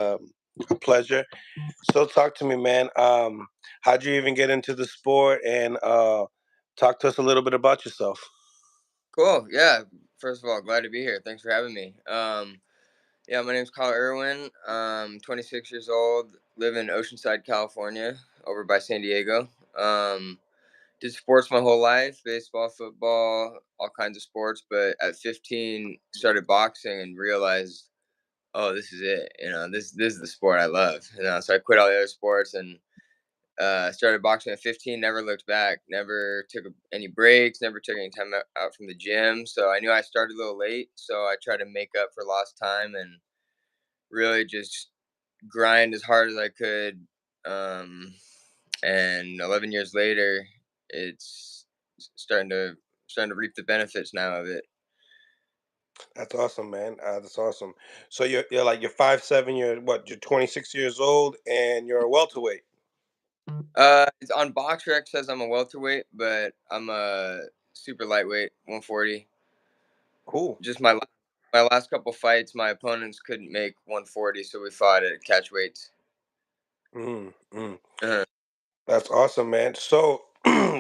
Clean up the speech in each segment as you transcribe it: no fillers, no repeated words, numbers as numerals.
a pleasure. So talk to me, man. How'd you even get into the sport? And talk to us a little bit about yourself. Cool. Yeah. First of all, glad to be here. Thanks for having me. Yeah, my name's Kyle Irwin. 26 years old. Live in Oceanside, California, over by San Diego. Did sports my whole life: baseball, football, all kinds of sports. But at 15, started boxing and realized, oh, this is it. This is the sport I love. So I quit all the other sports and started boxing at 15, never looked back, never took any breaks, never took any time out from the gym. So I knew I started a little late. So I tried to make up for lost time and really just grind as hard as I could. Um, and 11 years later, it's starting to reap the benefits now of it. That's awesome, man. That's awesome. So you're like you're 5'7", you're 26 years old, and you're a welterweight. It's on BoxRec says I'm a welterweight, but I'm a super lightweight, 140. Cool. Just my last couple fights, my opponents couldn't make 140, so we fought at catch weights. Mm, mm. Uh, That's awesome, man. So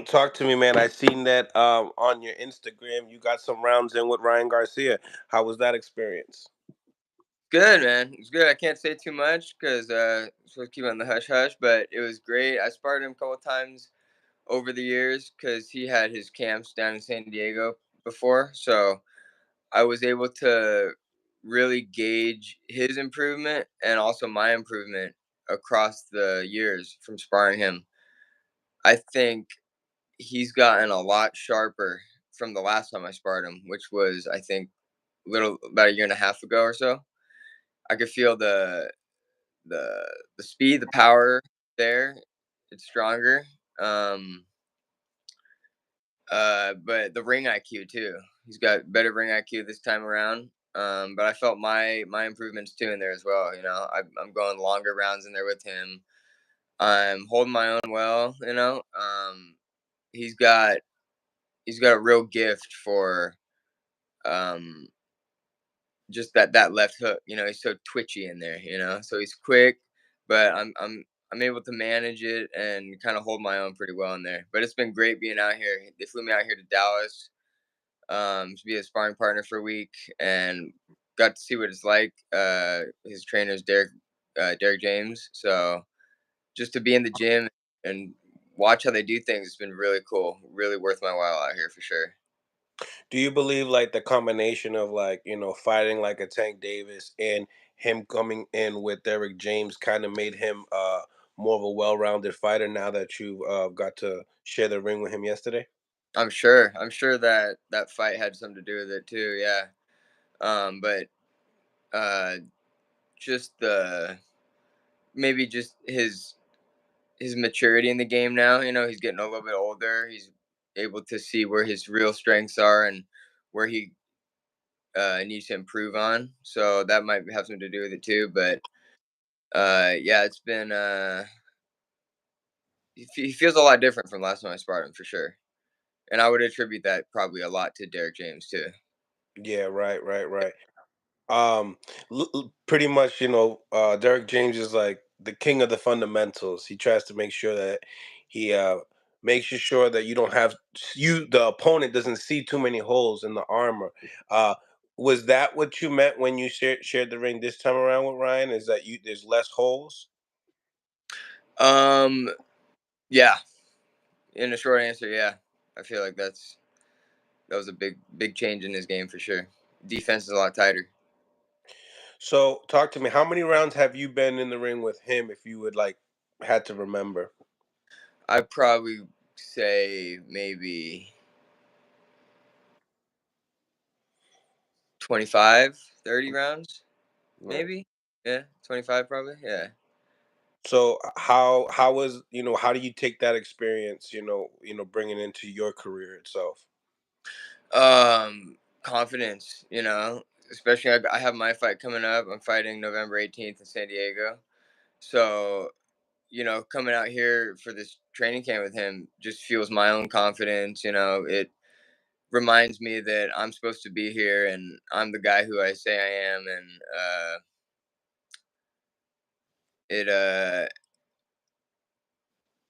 talk to me, man. I seen that on your Instagram. You got some rounds in with Ryan Garcia. How was that experience? Good, man. It's good. I can't say too much because supposed to keep it on the hush hush, but it was great. I sparred him a couple times over the years because he had his camps down in San Diego before, so I was able to really gauge his improvement and also my improvement across the years from sparring him. I think he's gotten a lot sharper from the last time I sparred him, which was I think little about a year and a half ago or so. I could feel the the speed, the power there. It's stronger. Um, but the ring IQ too. He's got better ring IQ this time around. But I felt my improvements too in there as well. I'm going longer rounds in there with him. I'm holding my own well. He's got he's got a real gift for um just that left hook. He's so twitchy in there. So he's quick, but I'm able to manage it and kind of hold my own pretty well in there. But it's been great being out here. They flew me out here to Dallas to be a sparring partner for a week and got to see what it's like. His trainer's Derek James. So just to be in the gym and watch how they do things, it's been really cool. Really worth my while out here for sure. Do you believe like the combination of like fighting like a Tank Davis and him coming in with Derek James kind of made him more of a well-rounded fighter now that you got to share the ring with him yesterday? I'm sure. I'm sure that that fight had something to do with it too. Yeah. But uh, just the maybe just his maturity in the game now. He's getting a little bit older. He's able to see where his real strengths are and where he needs to improve on. So that might have something to do with it too. But yeah, it's been he feels a lot different from last time I sparred him for sure. And I would attribute that probably a lot to Derek James too. Yeah, right, right, right. Um, Pretty much, Derek James is like the king of the fundamentals. He tries to make sure that he makes you sure that you don't have the opponent doesn't see too many holes in the armor. Uh, was that what you meant when you shared the ring this time around with Ryan? Is that you there's less holes? Um, yeah. In a short answer, yeah. I feel like that was a big change in his game for sure. Defense is a lot tighter. So talk to me. How many rounds have you been in the ring with him? If you would like had to remember. I'd probably say maybe 25, 30 rounds, Right. maybe. Yeah, 25 probably. Yeah. So how was how do you take that experience bringing into your career itself? Confidence, especially I have my fight coming up. I'm fighting November 18th in San Diego. So, coming out here for this training camp with him just fuels my own confidence. It reminds me that I'm supposed to be here and I'm the guy who I say I am. And it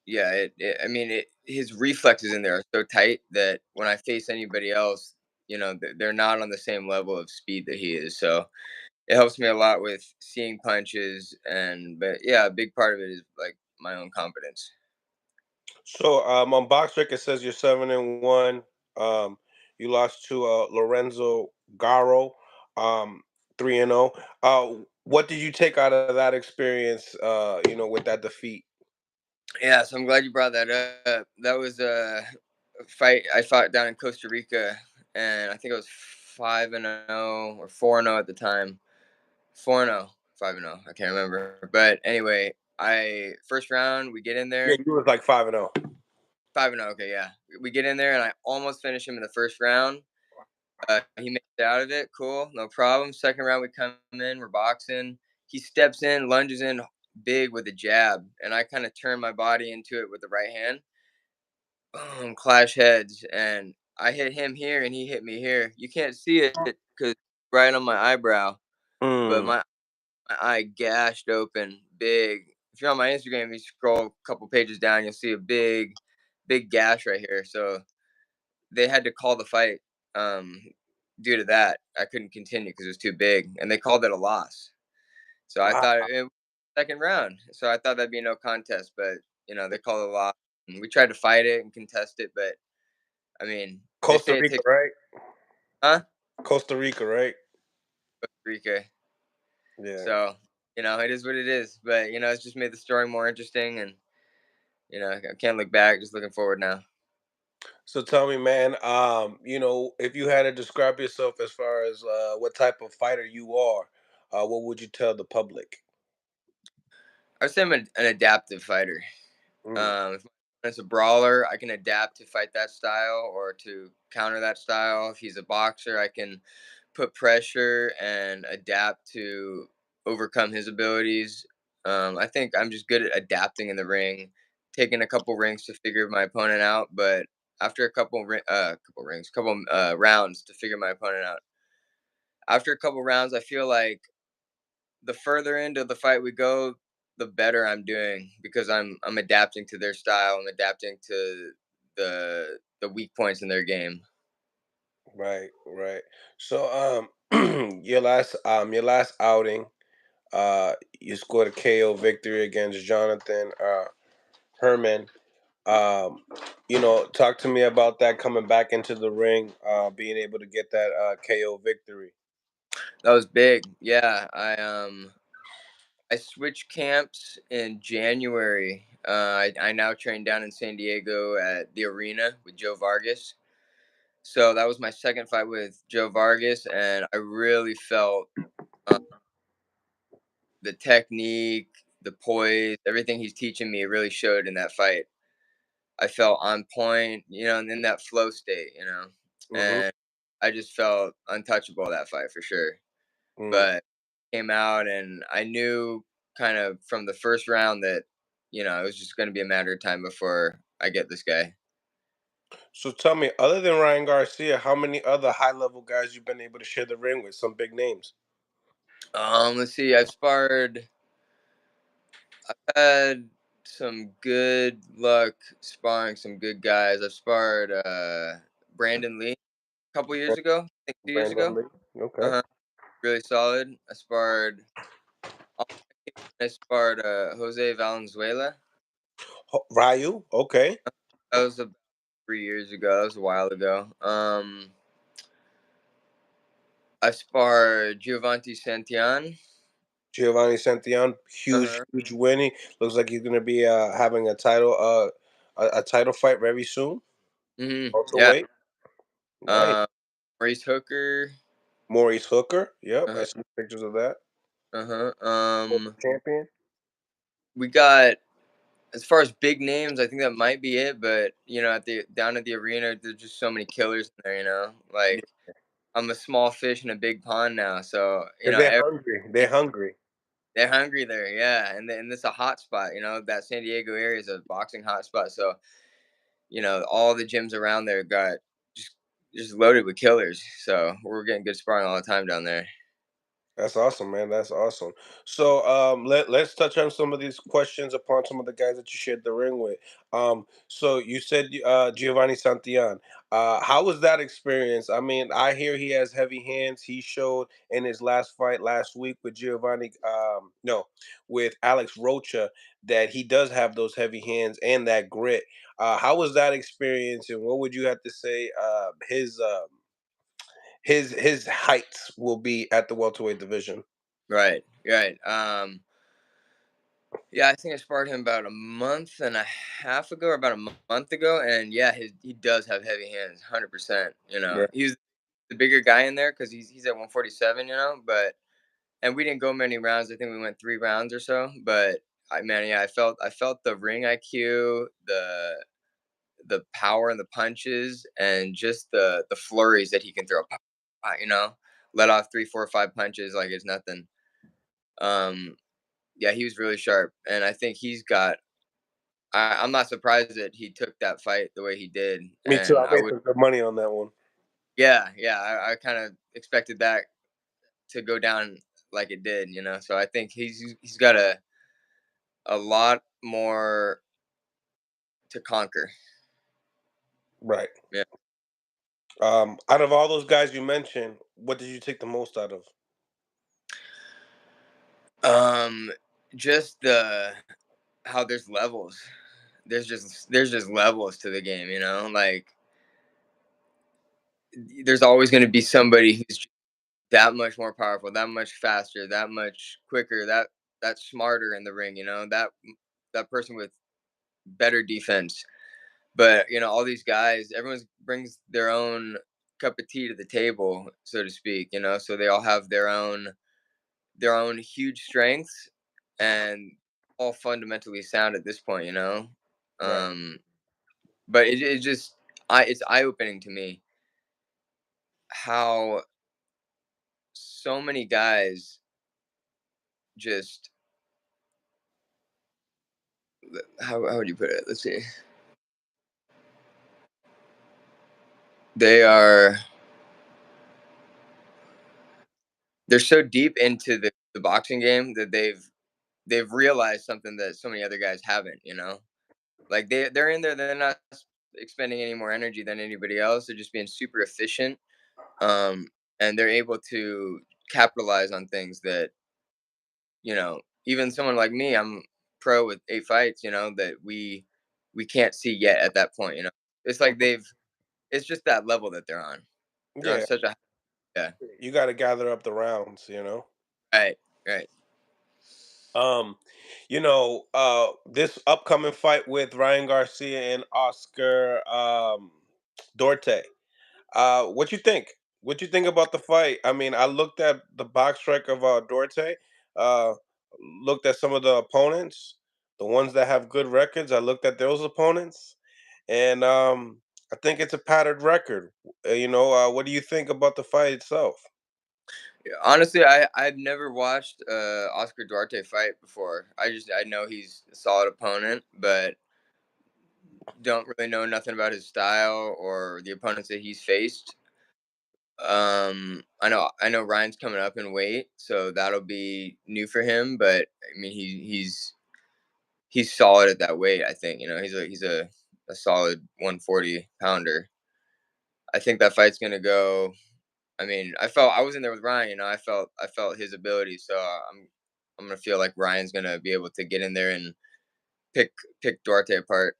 yeah, I mean, his reflexes in there are so tight that when I face anybody else, they're not on the same level of speed that he is. So it helps me a lot with seeing punches, but yeah, a big part of it is like my own confidence. So on BoxRec it says you're 7-1. You lost to Lorenzo Garo, 3-0. What did you take out of that experience? With that defeat. Yeah, so I'm glad you brought that up. That was a fight I fought down in Costa Rica, and I think it was 5-0 or 4-0 at the time. 4-0, 5-0. I can't remember, but anyway, I first round we get in Yeah, there. you was like 5-0. 5-0. Okay, yeah, we get in there, and I almost finish him in the first round. He makes it out of it. Cool, no problem. Second round, we come in, we're boxing. He steps in, lunges in big with a jab, and I kind of turn my body into it with the right hand. Boom, clash heads, and I hit him here, and he hit me here. You can't see it because right on my eyebrow, but Mm, my eye gashed open, big. If you're on my Instagram, you scroll a couple pages down, you'll see a big gash right here. So they had to call the fight um, due to that. I couldn't continue because it was too big, and they called it a loss. So I wow. thought it was second round. So I thought that'd be no contest, but they called it a loss. And we tried to fight it and contest it, but I mean, they Costa say it Rica, takes, right? huh? Costa Rica, right? Costa Rica. Yeah. So it is what it is. But it's just made the story more interesting, and I can't look back. Just looking forward now. So tell me, man, if you had to describe yourself as far as what type of fighter you are, what would you tell the public? I would say I'm an adaptive fighter. Mm, If it's a brawler, I can adapt to fight that style or to counter that style. If he's a boxer, I can put pressure and adapt to overcome his abilities. I think I'm just good at adapting in the ring, taking a couple rings to figure my opponent out. But after a couple rounds to figure my opponent out. After a couple rounds, I feel like the further into the fight we go, the better I'm doing because I'm adapting to their style. I'm adapting to the weak points in their game. right, right. So your last outing, you scored a KO victory against Jonathan Herman. Um, talk to me about that coming back into the ring, being able to get that KO victory. That was big. Yeah, I switched camps in January. I now train down in San Diego at the arena with Joe Vargas. So that was my second fight with Joe Vargas, and I really felt uh, the technique, the poise, everything he's teaching me really showed in that fight. I felt on point, and in that flow state, Hmm. and I just felt untouchable that fight for sure. Mm. But came out, and I knew kind of from the first round that it was just going to be a matter of time before I get this guy. So tell me, other than Ryan Garcia, how many other high-level guys you've been able to share the ring with? Some big names. Let's see. I've sparred. Had some good luck sparring some good guys. I've sparred Brandon Lee a couple years ago. I think 2 years Brandon ago. Lee. Okay. Uh-huh. Really solid. I sparred Jose Valenzuela. Ryu. Okay. That was about 3 years ago. That was a while ago. I sparred Giovanni Santillan. Giovanni Santillan, huge, Uh-huh. huge winning. Looks like he's gonna be having a title fight very soon. Yeah. Welterweight. Nice. Um, Maurice Hooker. Maurice Hooker. Yep, I Uh-huh. see pictures of that. Uh-huh. Champion. We got as far as big names, I think that might be it. But at the down at the arena, there's just so many killers in there. Yeah. Like I'm a small fish in a big pond now, so Cause they're hungry. They're hungry. they're hungry there. Yeah, and it's a hot spot. That San Diego area is a boxing hot spot. So all the gyms around there got just just loaded with killers. So we're getting good sparring all the time down there. That's awesome, man. That's awesome. So let's touch on some of these questions upon some of the guys that you shared the ring with. So you said Giovanni Santillan. How was that experience? I mean, I hear he has heavy hands. He showed in his last fight last week with Giovanni no, with Alex Rocha that he does have those heavy hands and that grit. How was that experience and what would you have to say his heights will be at the welterweight division? Right, right. Yeah, I think I sparred him about a month and a half ago, or about a month ago, and yeah, he does have heavy hands, 100%. He's the bigger guy in there because he's at 147. And we didn't go many rounds. I think we went 3 rounds or so. But yeah, I felt the ring IQ, the power and the punches, and just the flurries that he can throw. Pop, pop, let off 3, 4, 5 punches like it's nothing. Um, yeah, he was really sharp, and I think he's got. I'm not surprised that he took that fight the way he did, Me too. I and I made would. some good money on that one. Yeah, yeah, I kind of expected that to go down like it did. So I think he's got a lot more to conquer. Right. Yeah. Out of all those guys you mentioned, what did you take the most out of? Um, just the how there's levels. There's just levels to the game. Like there's always going to be somebody who's that much more powerful, that much faster, that much quicker, that smarter in the ring. That person with better defense. But all these guys, everyone brings their own cup of tea to the table, so to speak. So they all have their own huge strengths, and all fundamentally sound at this point. Right. Um, but it just it's eye opening to me how so many guys just how would you put it? Let's see. They are they're so deep into the boxing game that they've realized something that so many other guys haven't. Like they're in there, they're not expending any more energy than anybody else. They're just being super efficient, um, and they're able to capitalize on things that even someone like me, I'm pro with 8 fights. That we can't see yet at that point. It's like it's just that level that they're on. They're on Yeah. such a yeah. You got to gather up the rounds. Right, right. Um, this upcoming fight with Ryan Garcia and Oscar Dorte. What you think? What you think about the fight? I mean, I looked at the box strike of Dorte. Uh, looked at some of the opponents, the ones that have good records. I looked at those opponents, and I think it's a patterned record. What do you think about the fight itself? Yeah, honestly, I've never watched Oscar Duarte fight before. I know he's a solid opponent, but don't really know nothing about his style or the opponents that he's faced. I know Ryan's coming up in weight, so that'll be new for him. But I mean, he's solid at that weight. I think he's a solid 140 pounder. I think that fight's gonna go. I mean, I was in there with Ryan. I felt his ability, so I'm gonna feel like Ryan's gonna be able to get in there and pick pick Duarte apart.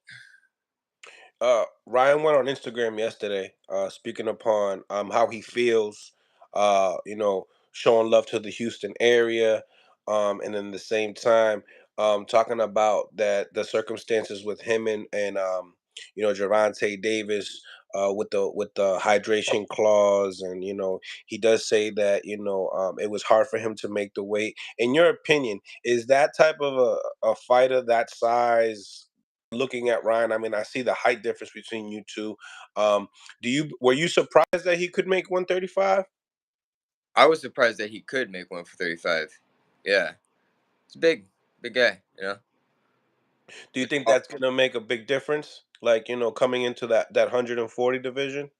Ryan went on Instagram yesterday, speaking upon how he feels, showing love to the Houston area, and in the same time, talking about that the circumstances with him and Gervonta Davis, with the hydration clause, and he does say that it was hard for him to make the weight. In your opinion, is that type of a fighter that size? Looking at Ryan, I mean, I see the height difference between you two. Um, were you surprised that he could make 135? I was surprised that he could make one for 35. Yeah, it's big, big guy. Do you It's think all- that's gonna make a big difference? Like, coming into that 140 division?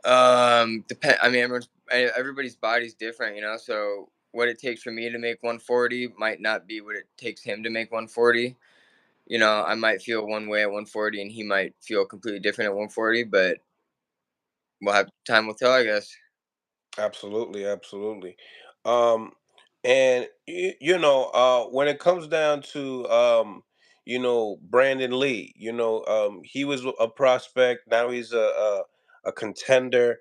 Depend. I mean, everybody's body's different, you know. So what it takes for me to make 140 might not be what it takes him to make 140. You know, I might feel one way at 140, and he might feel completely different at 140. But we'll have time will tell, I guess. Absolutely, absolutely. Um, and when it comes down to Brandon Lee, he was a prospect. Now he's a contender.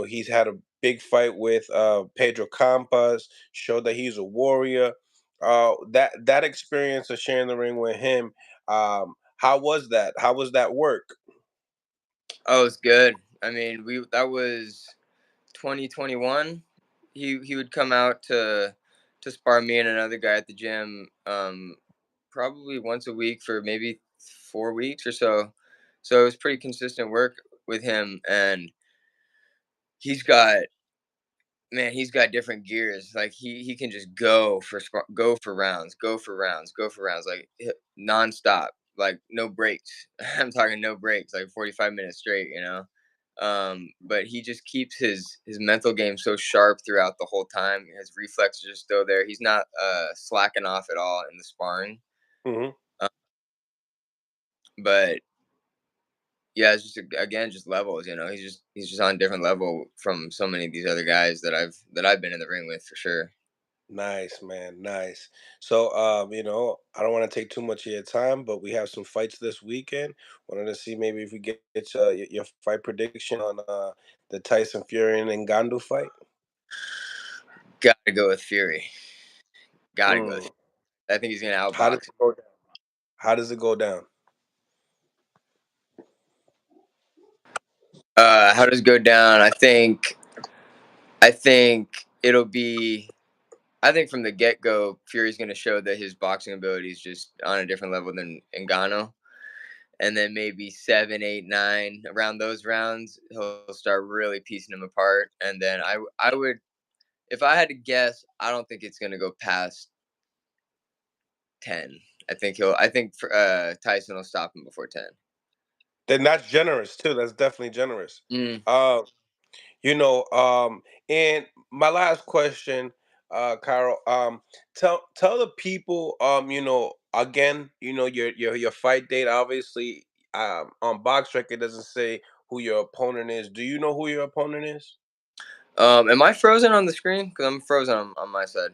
He's had a big fight with Pedro Campas. Showed that he's a warrior. That experience of sharing the ring with him. How was that? How was that work? Oh, it's good. I mean, we that was 2021. He would come out to spar me and another guy at the gym, probably once a week for maybe 4 weeks or so. So it was pretty consistent work with him, and he's got he's got different gears. Like he can just go for rounds, go for rounds, go for rounds, like nonstop, like no breaks. I'm talking no breaks, like 45 minutes straight. You know, but he just keeps his mental game so sharp throughout the whole time. His reflexes are still there. He's not slacking off at all in the sparring. Hmm. Uh, but yeah, it's just again just levels. You know, he's just on a different level from so many of these other guys that I've been in the ring with for sure. Nice, man. Nice. So, I don't want to take too much of your time, but we have some fights this weekend. Wanted to see maybe if we get your fight prediction on the Tyson Fury and Ngannou fight. Gotta go with Fury. Gotta go. Mm. I think he's gonna How does outbox. it go down? How does it go down? How does it go down? I think it'll be. I think from the get go, Fury's gonna show that his boxing ability is just on a different level than Ngannou. And then maybe seven, eight, nine around those rounds, he'll start really piecing him apart. And then I would, if I had to guess, I don't think it's gonna go past 10. I think Tyson will stop him before 10. Then that's generous too. That's definitely generous. Mm. Uh, You know, and my last question, Carol, tell the people, again, your fight date. Obviously, on Box Record doesn't say who your opponent is. Do you know who your opponent is? Am I frozen on the screen? Because I'm frozen on my side.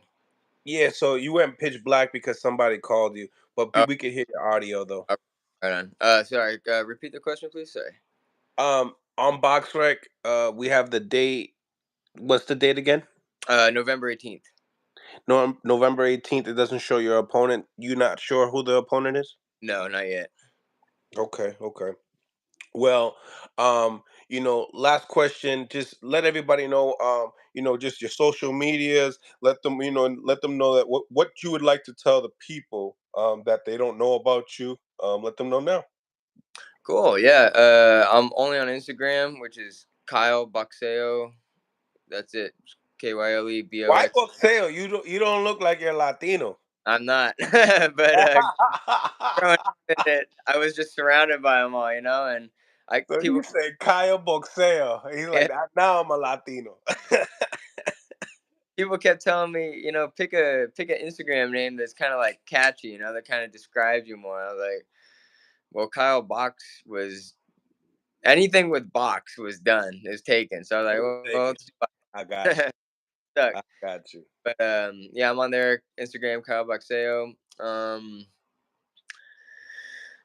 Yeah, so you went pitch black because somebody called you, but Oh, we could hear your audio though. oh, right on. Sorry. Repeat the question, please. Sorry. On Box Rec, we have the date. What's the date again? November 18th. No, November 18th. It doesn't show your opponent. You not sure who the opponent is? No, not yet. Okay, okay. Well, last question. Just let everybody know, just your social medias. Let them know that what you would like to tell the people that they don't know about you. Let them know now. Cool. Yeah. I'm only on Instagram, which is Kyle Boxeo. That's it. Why KYLEBOX. boxeo? You don't look like you're Latino. I'm not, but growing up in it, I was just surrounded by them all, you know, and I So people he said Kyle Boxeo. He's yeah, like, now I'm a Latino. people kept telling me, you know, pick an Instagram name that's kind of like catchy, you know, that kind of describes you more. I was like, well, Kyle Box was anything with box was done, is taken. So I was like, It was well, taken. let's do I got you. stuck. I got you. But yeah, I'm on there, Instagram, Kyle Boxeo.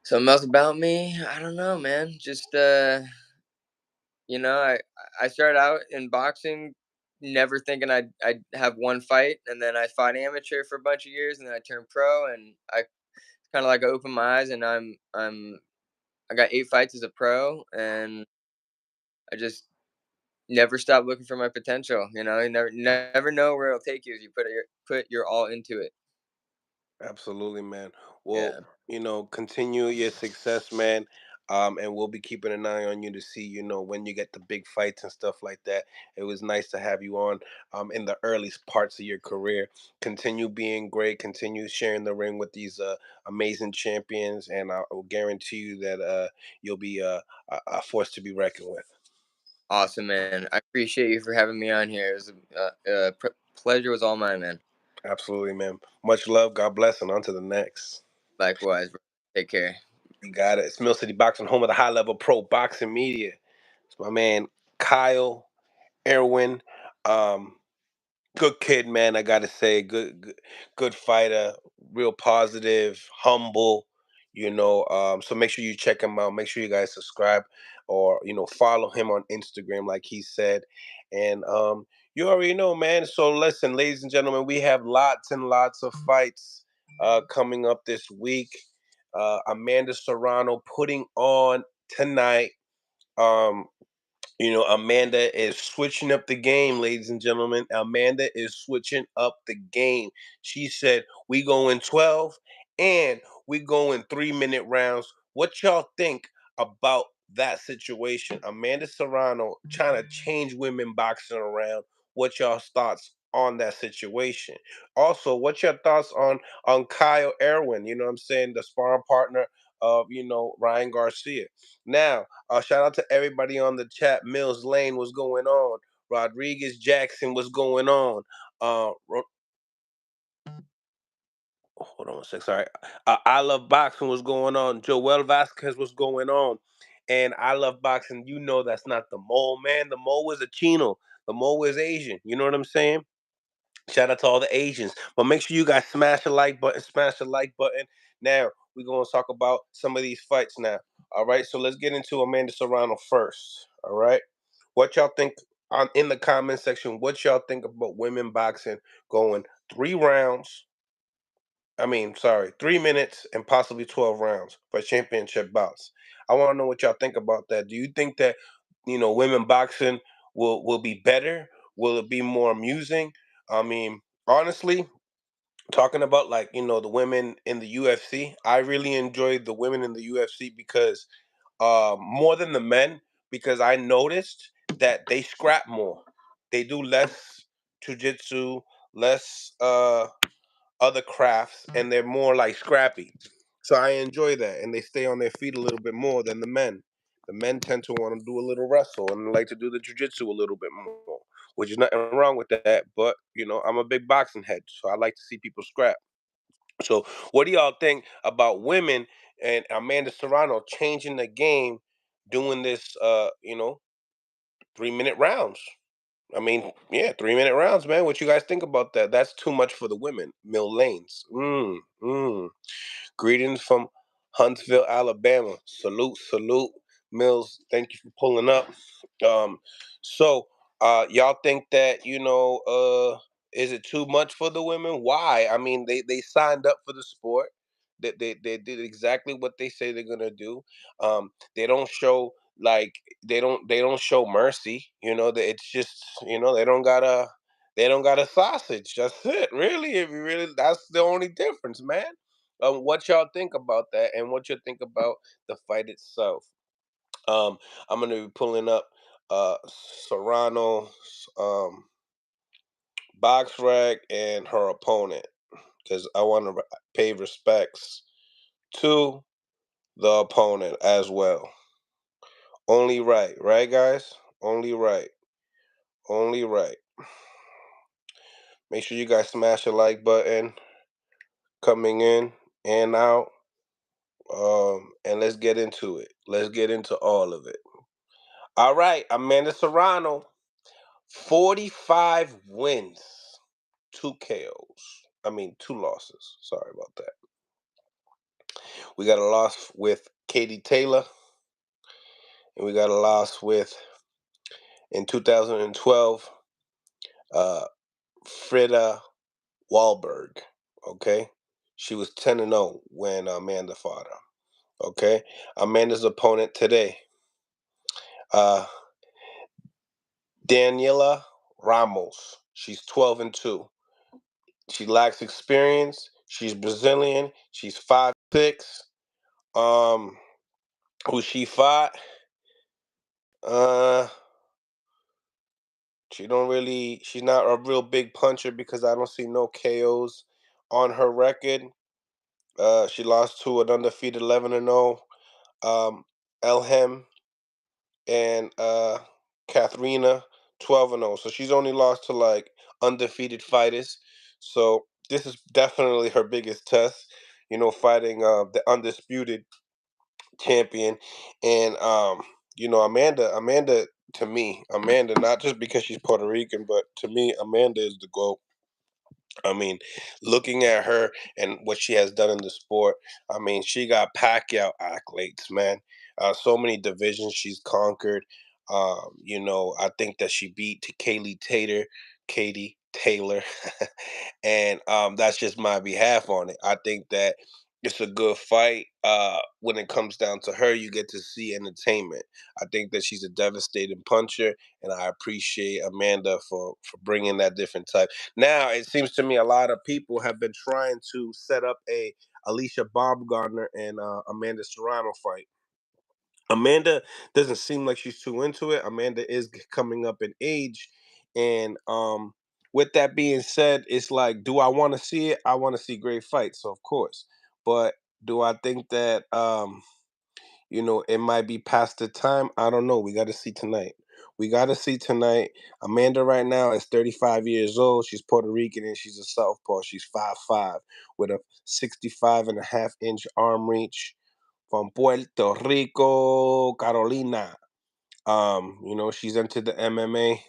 Something else about me, I don't know, man. Just you know, I started out in boxing, never thinking I'd have one fight, and then I fought amateur for a bunch of years, and then I turned pro, and I kind of like opened my eyes, and I got 8 fights as a pro, and I just never stopped looking for my potential. You know, you never know where it'll take you if you put your all into it. Absolutely, man. Well, Yeah. continue your success, man. And we'll be keeping an eye on you to see, when you get the big fights and stuff like that. It was nice to have you on in the earliest parts of your career. Continue being great, continue sharing the ring with these amazing champions, and I will guarantee you that you'll be a force to be reckoned with. Awesome, man. I appreciate you for having me on here. It was pleasure was all mine, man. Absolutely, man. Much love. God bless, and on to the next. Likewise, bro. Take care. You got it. It's Mill City Boxing, home of the high level pro boxing media. It's my man Kyle Erwin. Um, Good kid, man. I gotta say, good fighter. Real positive, humble. So make sure you check him out. Make sure you guys subscribe or follow him on Instagram, like he said. And you already know, man. So listen, ladies and gentlemen, we have lots and lots of fights coming up this week. Amanda Serrano putting on tonight. Um, Amanda is switching up the game, ladies and gentlemen. Amanda is switching up the game. She said, we go in 12 and we go in 3-minute rounds. What y'all think about that situation? Amanda Serrano trying to change women boxing around. What y'all's thoughts on that situation? Also, what's your thoughts on Kyle Erwin? You know what I'm saying? The sparring partner of, Ryan Garcia. Now, shout out to everybody on the chat. Mills Lane, what's going on? Rodriguez Jackson, what's going on? Hold on a sec. Sorry. I love boxing. What's going on? Joel Vasquez, what's going on? And I love boxing. You know that's not the mole, man. The mole is a Chino. The mole is Asian. You know what I'm saying? Shout out to all the Asians. But make sure you guys smash the like button, smash the like button. Now, we're going to talk about some of these fights now. All right, so let's get into Amanda Serrano first. All right. What y'all think in the comment section? What y'all think about women boxing going 3 rounds? I mean, sorry, 3 minutes and possibly 12 rounds for championship bouts. I want to know what y'all think about that. Do you think that women boxing will be better? Will it be more amusing? I mean, honestly, talking about like the women in the UFC, I really enjoyed the women in the UFC because more than the men, because I noticed that they scrap more. They do less jujitsu, less other crafts, and they're more like scrappy. So I enjoy that, and they stay on their feet a little bit more than the men. The men tend to want to do a little wrestle and like to do the jujitsu a little bit more, which is nothing wrong with that. But I'm a big boxing head, so I like to see people scrap. So, what do y'all think about women and Amanda Serrano changing the game, doing this? 3-minute rounds. I mean, yeah, 3-minute rounds, man. What you guys think about that? That's too much for the women. Mill Lanes. Greetings from Huntsville, Alabama. Salute, salute, Mills. Thank you for pulling up. Um, y'all think that is it too much for the women? Why? I mean, they signed up for the sport. They did exactly what they say they're gonna do. They don't show like they don't show mercy. That it's just they don't got a sausage. That's it. Really, if you really, that's the only difference, man. What y'all think about that, and what you think about the fight itself? Um, I'm gonna be pulling up Serrano's box rag and her opponent because I want to pay respects to the opponent as well. Only right, right, guys? Only right, only right. Make sure you guys smash the like button coming in and out. And let's get into it. Let's get into all of it. All right, Amanda Serrano, 45 wins, 2 KOs. I mean, 2 losses. Sorry about that. We got a loss with Katie Taylor, and we got a loss with, in 2012, uh, Frida Wahlberg. Okay? She was 10-0 when Amanda fought her. Okay? Amanda's opponent today, uh, Daniela Ramos. She's 12-2. She lacks experience. She's Brazilian. She's 5'6". Um, who she fought? Uh, she don't really. She's not a real big puncher because I don't see no KOs on her record. She lost to an undefeated 11-0 Elhem, and Katharina 12-0. So she's only lost to like undefeated fighters. So this is definitely her biggest test. Fighting the undisputed champion, and Amanda, to me, Amanda, not just because she's Puerto Rican, but to me, Amanda is the GOAT. I mean, looking at her and what she has done in the sport, I mean, she got Pacquiao accolades, man. So many divisions she's conquered. I think that she beat to Katie Taylor, and that's just my behalf on it. I think that it's a good fight. When it comes down to her, you get to see entertainment. I think that she's a devastating puncher, and I appreciate Amanda for bringing that different type. Now, it seems to me a lot of people have been trying to set up a Alicia Baumgardner and Amanda Serrano fight. Amanda doesn't seem like she's too into it. Amanda is coming up in age, and with that being said, it's like, do I want to see it? I want to see great fights, of course, but do I think that it might be past the time? I don't know. We got to see tonight. We got to see tonight. Amanda right now is 35 years old. She's Puerto Rican and she's a southpaw. She's 5'5" with a 65.5-inch arm reach from Puerto Rico, Carolina. She's into the MMA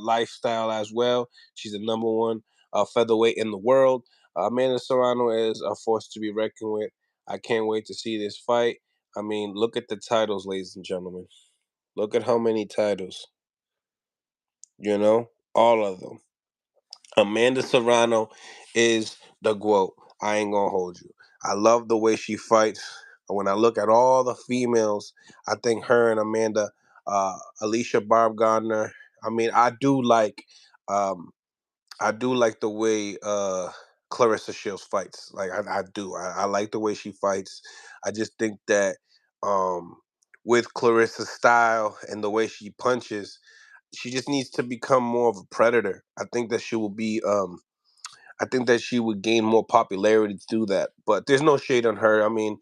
lifestyle as well. She's the number one featherweight in the world. Amanda Serrano is a force to be reckoned with. I can't wait to see this fight. I mean, look at the titles, ladies and gentlemen. Look at how many titles. All of them. Amanda Serrano is the GOAT. I ain't gonna hold you. I love the way she fights. When I look at all the females, I think her and Amanda, Alicia Barb Gardner. I mean, um, I do like the way Clarissa Shields fights. Like I do. I like the way she fights. I just think that um, with Clarissa's style and the way she punches, she just needs to become more of a predator. I think that she would gain more popularity to do that. But there's no shade on her. I mean,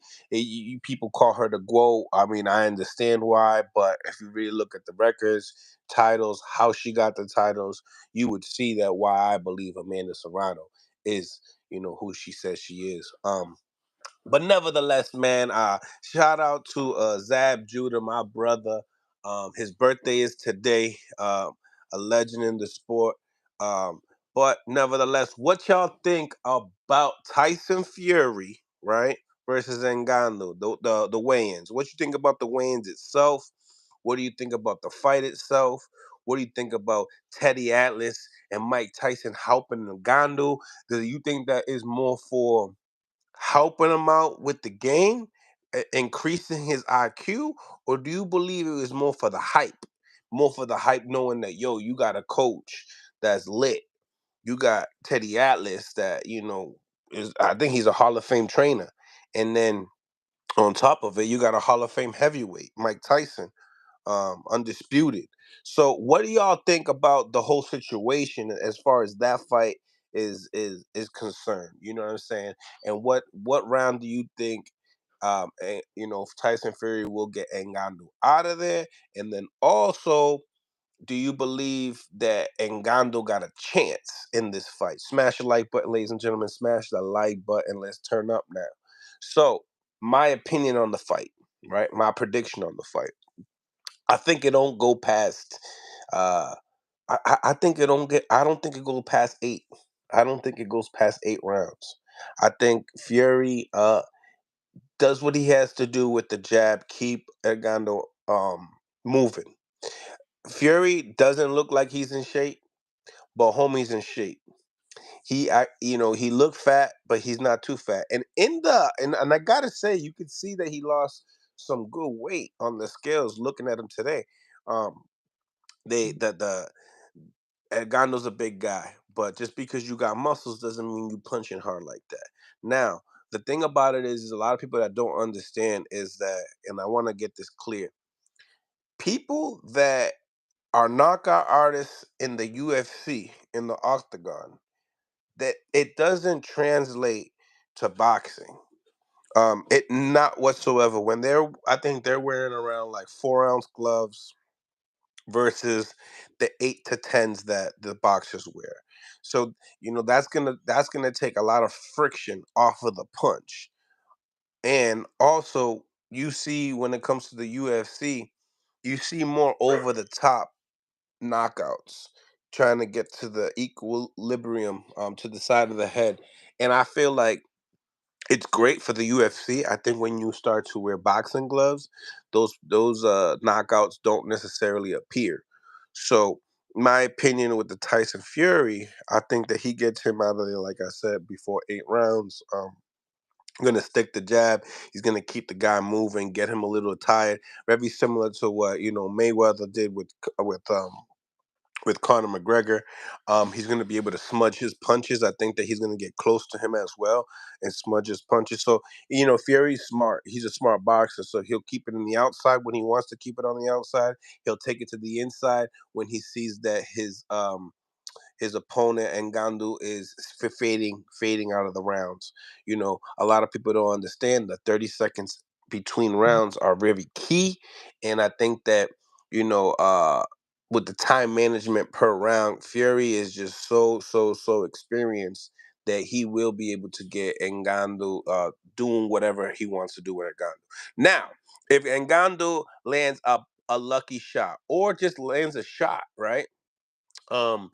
people call her the GOAT. I mean, I understand why, but if you really look at the records, titles, how she got the titles, you would see that why I believe Amanda Serrano is, who she says she is. But nevertheless, man, shout out to Zab Judah, my brother. His birthday is today. A legend in the sport. Um, but nevertheless, what y'all think about Tyson Fury, right, versus Ngannou, the weigh-ins? What you think about the weigh-ins itself? What do you think about the fight itself? What do you think about Teddy Atlas and Mike Tyson helping Ngannou? Do you think that is more for helping him out with the game, increasing his IQ, or do you believe it was more for the hype? More for the hype, knowing that you got a coach that's lit. You got Teddy Atlas that is, I think he's a Hall of Fame trainer, and then on top of it, you got a Hall of Fame heavyweight, Mike Tyson, undisputed. So, what do y'all think about the whole situation as far as that fight is concerned? You know what I'm saying? And what round do you think, Tyson Fury will get Ngannou out of there? And then also, do you believe that Ngannou got a chance in this fight? Smash the like button, ladies and gentlemen. Smash the like button. Let's turn up now. So, my opinion on the fight, right? My prediction on the fight. I think it don't go past. Uh, I think it don't get. I don't think it goes past 8. I don't think it goes past 8 rounds. I think Fury does what he has to do with the jab, keep Ergando moving. Fury doesn't look like he's in shape, but homie's in shape. He looked fat, but he's not too fat. And I gotta say, you could see that he lost some good weight on the scales. Looking at him today, um, the Gandalf's a big guy, but just because you got muscles doesn't mean you punching hard like that. Now, the thing about it is a lot of people that don't understand is that, and I want to get this clear: people that are knockout artists in the UFC in the octagon, that it doesn't translate to boxing. It not whatsoever. I think they're wearing around like 4-ounce gloves, versus the 8 to 10s that the boxers wear. So that's gonna take a lot of friction off of the punch. And also, you see when it comes to the UFC, you see more over the top knockouts, trying to get to the equilibrium to the side of the head. And I feel like it's great for the UFC. I think when you start to wear boxing gloves, those knockouts don't necessarily appear. So my opinion with the Tyson Fury, I think that he gets him out of there, like I said, before 8 rounds. Gonna stick the jab. He's gonna keep the guy moving, get him a little tired. Very similar to what Mayweather did with Conor McGregor. He's going to be able to smudge his punches. I think that he's going to get close to him as well and smudge his punches. So, Fury's smart. He's a smart boxer. So he'll keep it in the outside when he wants to keep it on the outside. He'll take it to the inside when he sees that his opponent Ngannou is fading out of the rounds. A lot of people don't understand that 30 seconds between rounds are very key, and I think that you know with the time management per round, Fury is just so experienced that he will be able to get Ngannou doing whatever he wants to do with Ngannou. Now, if Ngannou lands a lucky shot or just lands a shot, right? Um,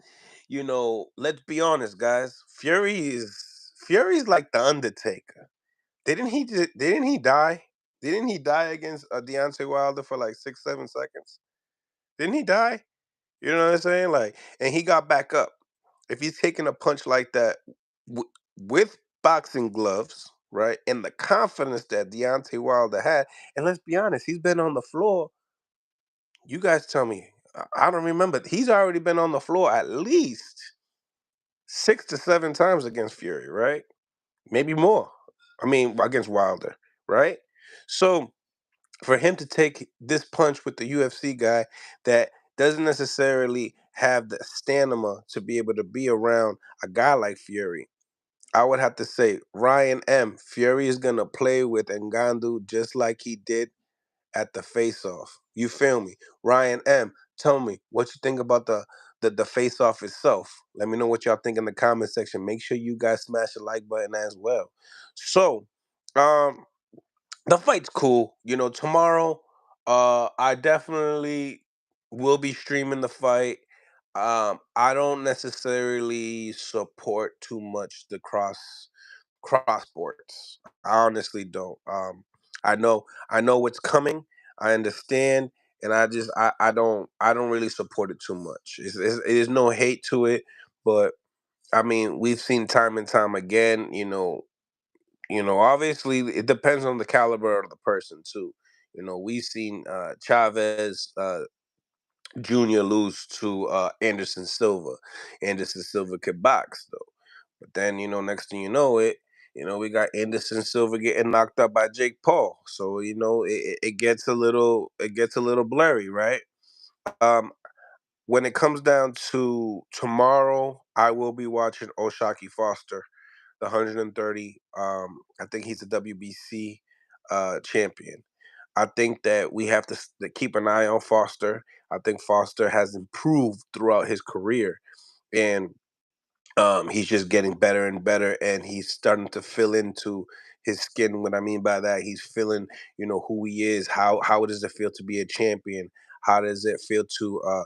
let's be honest, guys. Fury's like the Undertaker. Didn't he die? Didn't he die against Deontay Wilder for like 6, 7 seconds? Didn't he die? You know what I'm saying? Like, and he got back up. If he's taking a punch like that w- with boxing gloves, right, and the confidence that Deontay Wilder had, and let's be honest, he's been on the floor. You guys tell me. I don't remember. He's already been on the floor at least 6 to 7 times against Fury, right? Maybe more. I mean, against Wilder, right? So for him to take this punch with the UFC guy that doesn't necessarily have the stamina to be able to be around a guy like Fury, I would have to say Ryan M. Fury is gonna play with Ngannou just like he did at the face off. You feel me? Ryan M, tell me what you think about the face off itself. Let me know what y'all think in the comment section. Make sure you guys smash the like button as well. So, um, the fight's cool. Tomorrow, I definitely will be streaming the fight. I don't necessarily support too much the cross sports. I honestly don't. I know what's coming. I understand, and I don't really support it too much. There's no hate to it, but I mean we've seen time and time again. Obviously it depends on the caliber of the person too. We've seen Chavez Jr. lose to Anderson Silva. Anderson Silva could box though. But then, next thing you know we got Anderson Silva getting knocked up by Jake Paul. So, it gets a little blurry, right? Um, when it comes down to tomorrow, I will be watching Oshaki Foster, the 130. I think he's a WBC champion. I think that we have to keep an eye on Foster. I think Foster has improved throughout his career, and he's just getting better and better, and he's starting to fill into his skin. What I mean by that, he's feeling, who he is. How does it feel to be a champion? How does it feel to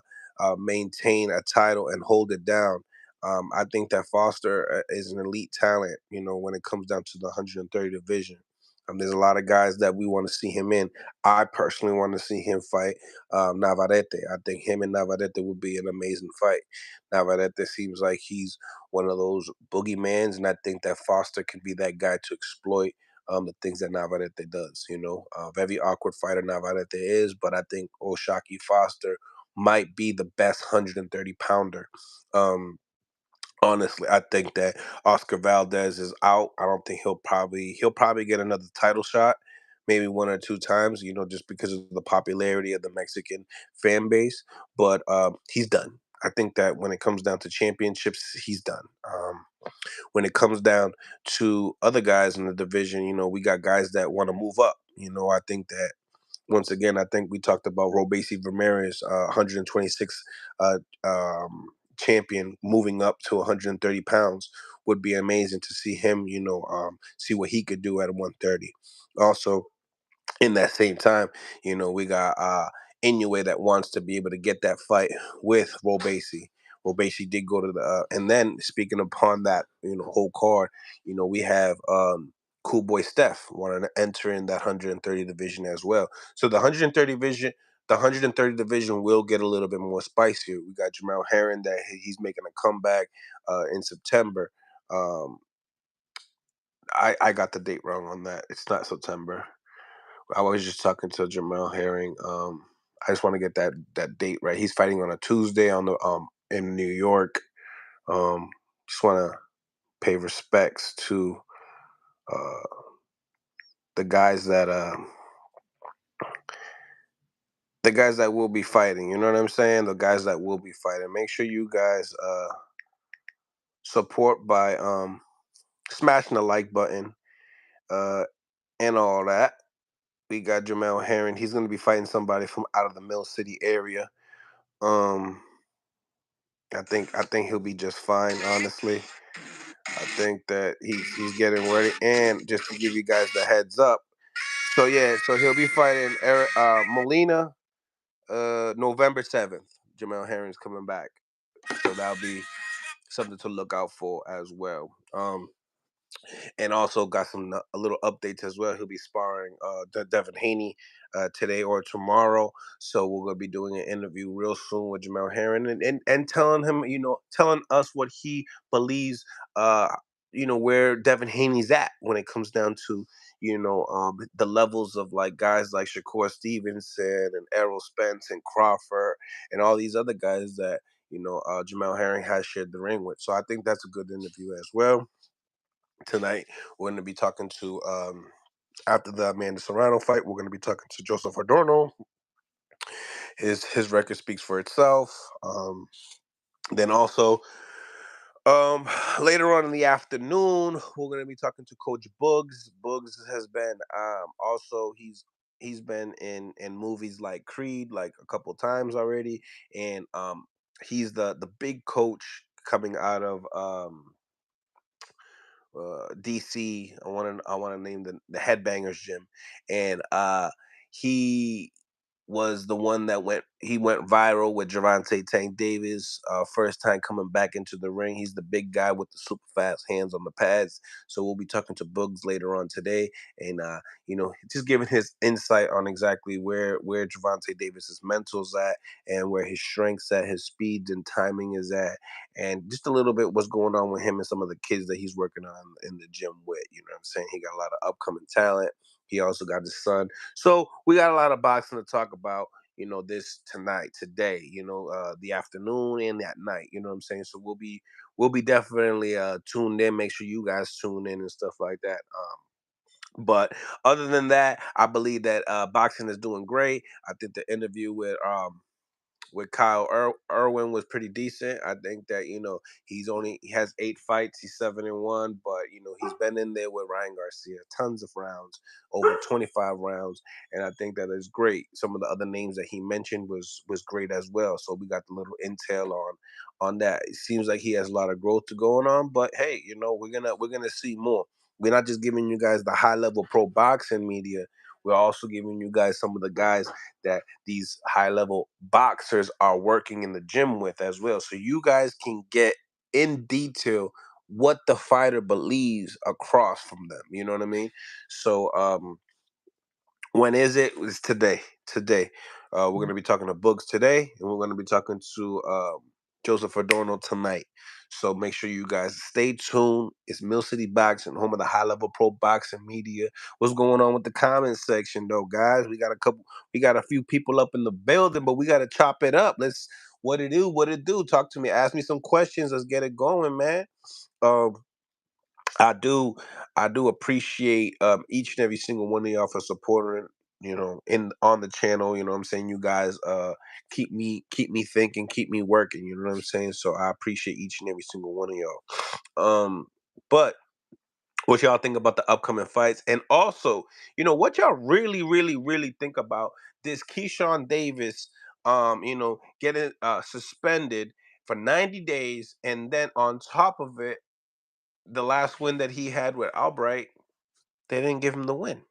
maintain a title and hold it down? I think that Foster is an elite talent. When it comes down to the 130 division. There's a lot of guys that we want to see him in. I personally want to see him fight Navarrete. I think him and Navarrete would be an amazing fight. Navarrete seems like he's one of those boogeymans, and I think that Foster can be that guy to exploit the things that Navarrete does. Very awkward fighter Navarrete is, but I think Oshaki Foster might be the best 130 pounder. Um, Honestly, I think that Oscar Valdez is out. I don't think he'll probably get another title shot, maybe 1 or 2 times, just because of the popularity of the Mexican fan base. But he's done. I think that when it comes down to championships, he's done. When it comes down to other guys in the division, we got guys that want to move up. I think that once again, I think we talked about Robesi Ramirez, 126 uh, um, champion, moving up to 130 pounds would be amazing to see him. See what he could do at 130. Also, in that same time, we got Inoue that wants to be able to get that fight with Robesi. Robesi did go to the, and then speaking upon that, whole card, we have Cool Boy Steph wanting to enter in that 130 division as well. So the 130 division will get a little bit more spicier. We got Jamal Herring that he's making a comeback in September. Um, I got the date wrong on that. It's not September. I was just talking to Jamal Herring. I just want to get that date right. He's fighting on a Tuesday on the in New York. Um, just want to pay respects to uh, the guys that will be fighting. You know what I'm saying? The guys that will be fighting. Make sure you guys support by smashing the like button uh, and all that. We got Jamal Herring. He's going to be fighting somebody from out of the Mill City area. Um, I think he'll be just fine. Honestly, I think that he's getting ready. And just to give you guys the heads up, so yeah, so he'll be fighting Molina November 7th. Jamal Herring's coming back, so that'll be something to look out for as well. And also got some a little updates as well. He'll be sparring Devin Haney today or tomorrow. So we're gonna be doing an interview real soon with Jamel Herring and telling him, telling us what he believes, where Devin Haney's at when it comes down to the levels of like guys like Shakur Stevenson and Errol Spence and Crawford and all these other guys that Jamel Herring has shared the ring with. So I think that's a good interview as well. Tonight, we're going to be talking to, after the Amanda-Serrano fight, we're going to be talking to Joseph Adorno. His record speaks for itself. Then also, later on in the afternoon, we're going to be talking to Coach Buggs. Buggs has been, also he's been in movies like Creed like a couple times already, and he's the big coach coming out of DC. I want to name the Headbangers Gym, and he was the one that went viral with Gervonta Tank Davis. First time coming back into the ring. He's the big guy with the super fast hands on the pads. So we'll be talking to Boogs later on today, and just giving his insight on exactly where Gervonta Davis's mental's at, and where his strengths at, his speed and timing is at, and just a little bit what's going on with him and some of the kids that he's working on in the gym with. You know what I'm saying? He got a lot of upcoming talent. He also got his son. So we got a lot of boxing to talk about, this tonight, today, the afternoon and that night. You know what I'm saying? So we'll be definitely tuned in. Make sure you guys tune in and stuff like that. But other than that, I believe that boxing is doing great. I think the interview with Kyle Irwin was pretty decent. I think that he has 8 fights, he's 7-1, but he's been in there with Ryan Garcia, tons of rounds, over 25 rounds, and I think that is great. Some of the other names that he mentioned was great as well. So we got the little intel on that. It seems like he has a lot of growth to going on, but hey, we're gonna see more. We're not just giving you guys the high level pro boxing media. We're also giving you guys some of the guys that these high level boxers are working in the gym with as well. So you guys can get in detail what the fighter believes across from them. You know what I mean? So when is it? It's today. Today. We're going to be talking to Books today, and we're going to be talking to Joseph Adorno tonight. So make sure you guys stay tuned. It's Mill City Boxing, home of the high level pro boxing media. What's going on with the comment section, though, guys? We got a few people up in the building, but we got to chop it up. What it do? What it do? Talk to me. Ask me some questions. Let's get it going, man. Um, I do appreciate each and every single one of y'all for supporting, in on the channel. You know what I'm saying? You guys keep me thinking, keep me working, you know what I'm saying? So I appreciate each and every single one of y'all. But What y'all think about the upcoming fights? And also, what y'all really, really, really think about this Keyshawn Davis, getting suspended for 90 days, and then on top of it, the last win that he had with Albright, they didn't give him the win.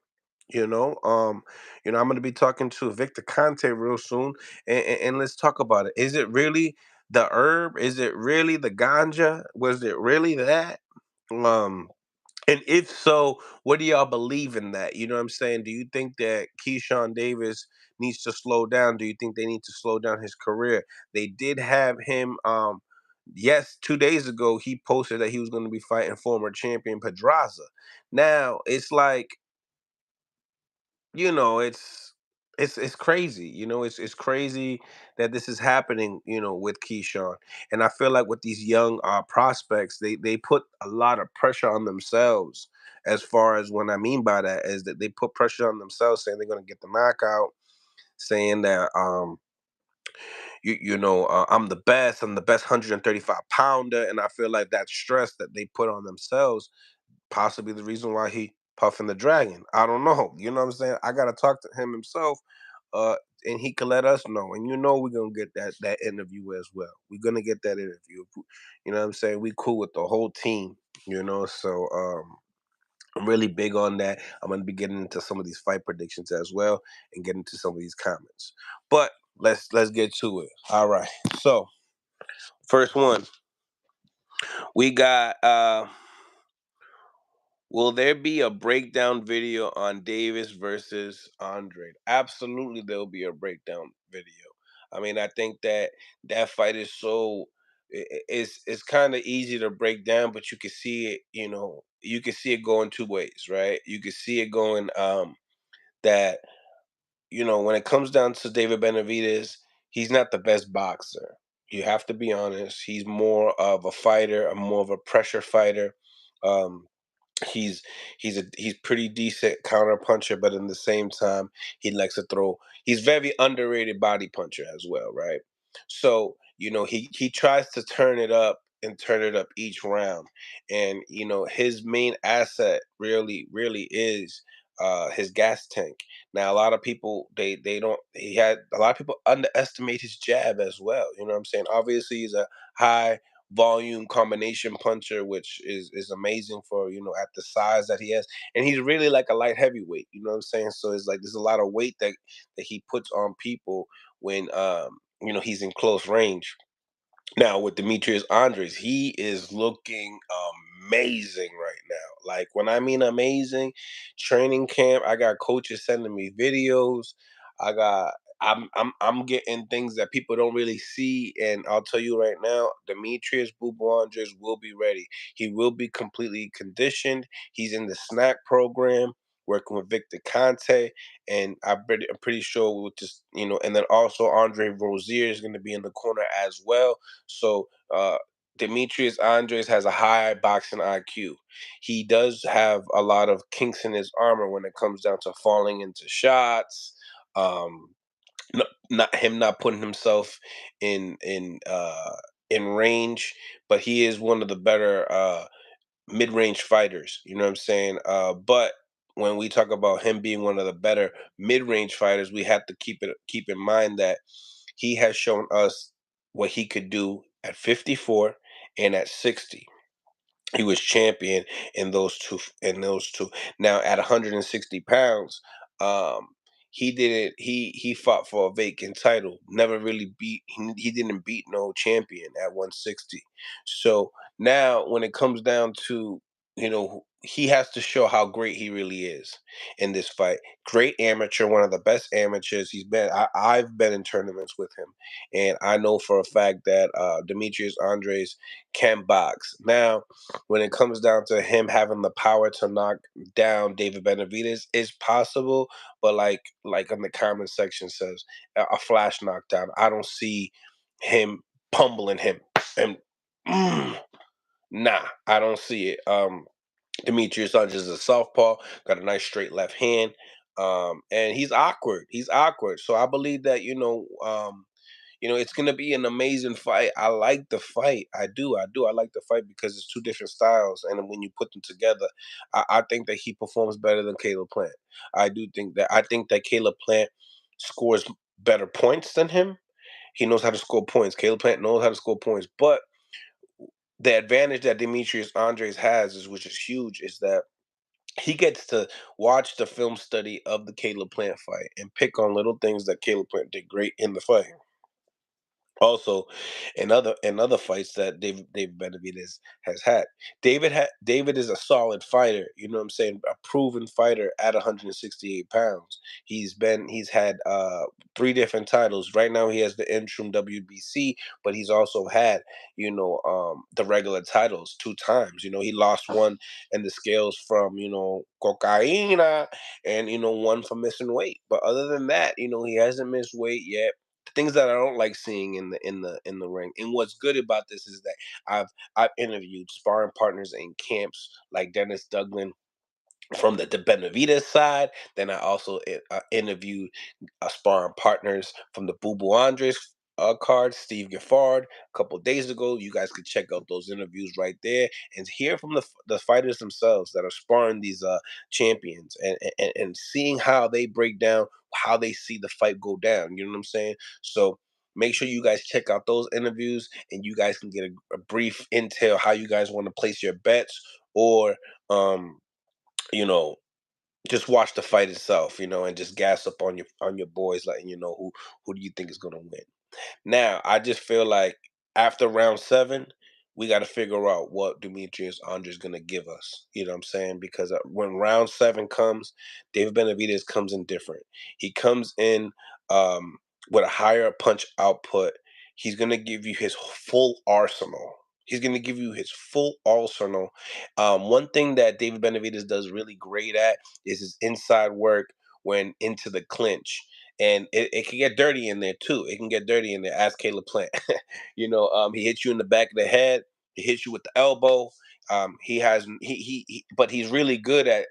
I'm going to be talking to Victor Conte real soon, and let's talk about it. Is it really the herb? Is it really the ganja? Was it really that? Um, and if so, what do y'all believe in that? You know what I'm saying? Do you think that Keyshawn Davis needs to slow down? Do you think they need to slow down his career? They did have him. Yes, 2 days ago he posted that he was going to be fighting former champion Pedraza. Now it's like, it's crazy. It's crazy that this is happening, with Keyshawn. And I feel like with these young prospects, they put a lot of pressure on themselves. As far as what I mean by that is that they put pressure on themselves, saying they're going to get the knockout, saying that I'm the best 135 pounder, and I feel like that stress that they put on themselves possibly the reason why he puffing the dragon. I don't know. You know what I'm saying? I gotta talk to him himself, uh, and he can let us know. And we're gonna get that interview as well. We're gonna get that interview. You know what I'm saying? We cool with the whole team. So I'm really big on that. I'm gonna be getting into some of these fight predictions as well, and getting into some of these comments. But let's get to it. All right. So first one, we got will there be a breakdown video on Davis versus Andrade? Absolutely, there'll be a breakdown video. I mean, I think that fight is so it's kind of easy to break down, but you can see it. You can see it going two ways, right? You can see it going that when it comes down to David Benavidez, he's not the best boxer. You have to be honest. He's more of a fighter, a more of a pressure fighter. Um, he's he's pretty decent counter puncher, but in the same time, he likes to throw. He's very underrated body puncher as well, right? So he tries to turn it up and turn it up each round, and his main asset really is his gas tank. Now a lot of people they don't he had a lot of people underestimate his jab as well. You know what I'm saying? Obviously, he's a high volume combination puncher, which is amazing for at the size that he has, and he's really like a light heavyweight. You know what I'm saying? So it's like there's a lot of weight that he puts on people when he's in close range. Now with Demetrius Andres, he is looking amazing right now. Like when I mean amazing, training camp, I got coaches sending me videos. I got I'm getting things that people don't really see, and I'll tell you right now, Demetrius Boo Andres will be ready. He will be completely conditioned. He's in the snack program, working with Victor Conte, and I'm pretty sure we'll just and then also Andre Rozier is going to be in the corner as well. So Demetrius Andres has a high boxing IQ. He does have a lot of kinks in his armor when it comes down to falling into shots. Um, not putting himself in range, but he is one of the better mid-range fighters. You know what I'm saying? But when we talk about him being one of the better mid-range fighters, we have to keep in mind that he has shown us what he could do at 54 and at 60. He was champion in those two. Now at 160 pounds, um, he didn't he fought for a vacant title. Never really he didn't beat no champion at 160. So now when it comes down to he has to show how great he really is in this fight. Great amateur, one of the best amateurs he's been. I've been in tournaments with him, and I know for a fact that Demetrius Andres can box. Now when it comes down to him having the power to knock down David Benavidez, is possible, but like in the comment section says, a flash knockdown. I don't see him pummeling him. And nah, I don't see it. Demetrius Sanchez is a southpaw, got a nice straight left hand, and he's awkward. He's awkward. So I believe that It's gonna be an amazing fight. I like the fight. I like the fight because it's two different styles, and when you put them together, I think that he performs better than Caleb Plant. I do think that. I think that Caleb Plant scores better points than him. He knows how to score points. Caleb Plant knows how to score points, but the advantage that Demetrius Andres has, which is huge, is that he gets to watch the film study of the Caleb Plant fight and pick on little things that Caleb Plant did great in the fight. Also, in other fights that David Benavidez has had, David is a solid fighter. You know what I'm saying? A proven fighter at 168 pounds. He's had three different titles. Right now, he has the interim WBC, but he's also had the regular titles two times. He lost one in the scales from cocaine, and one for missing weight. But other than that, he hasn't missed weight yet. Things that I don't like seeing in the ring. And what's good about this is that I've interviewed sparring partners in camps like Dennis Duglin from the Benavidez side. Then I also interviewed sparring partners from the Boo Boo Andres card, Steve Giffard, a couple days ago. You guys could check out those interviews right there and hear from the fighters themselves that are sparring these champions, and seeing how they break down how they see the fight go down. You know what I'm saying? So make sure you guys check out those interviews, and you guys can get a brief intel how you guys want to place your bets, or um you know just watch the fight itself, and just gas up on your boys, letting you know who do you think is gonna win. Now, I just feel like after round 7, we got to figure out what Demetrius Andre's going to give us. You know what I'm saying? Because when round 7 comes, David Benavidez comes in different. He comes in with a higher punch output. He's going to give you his full arsenal. He's going to give you his full arsenal. One thing that David Benavidez does really great at is his inside work when into the clinch, and it can get dirty in there too. It can get dirty in there. Ask Caleb Plant. He hits you in the back of the head. He hits you with the elbow. He has but he's really good at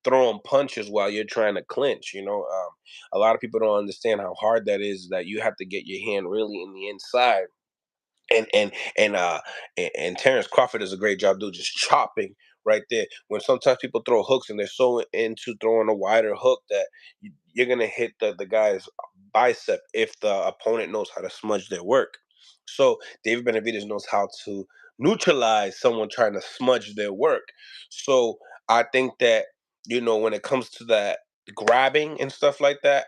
throwing punches while you're trying to clinch. A lot of people don't understand how hard that is. That you have to get your hand really in the inside, and Terrence Crawford does a great job doing just chopping right there. When sometimes people throw hooks and they're so into throwing a wider hook that you're gonna hit the guy's bicep if the opponent knows how to smudge their work. So David Benavidez knows how to neutralize someone trying to smudge their work. So I think that when it comes to that grabbing and stuff like that,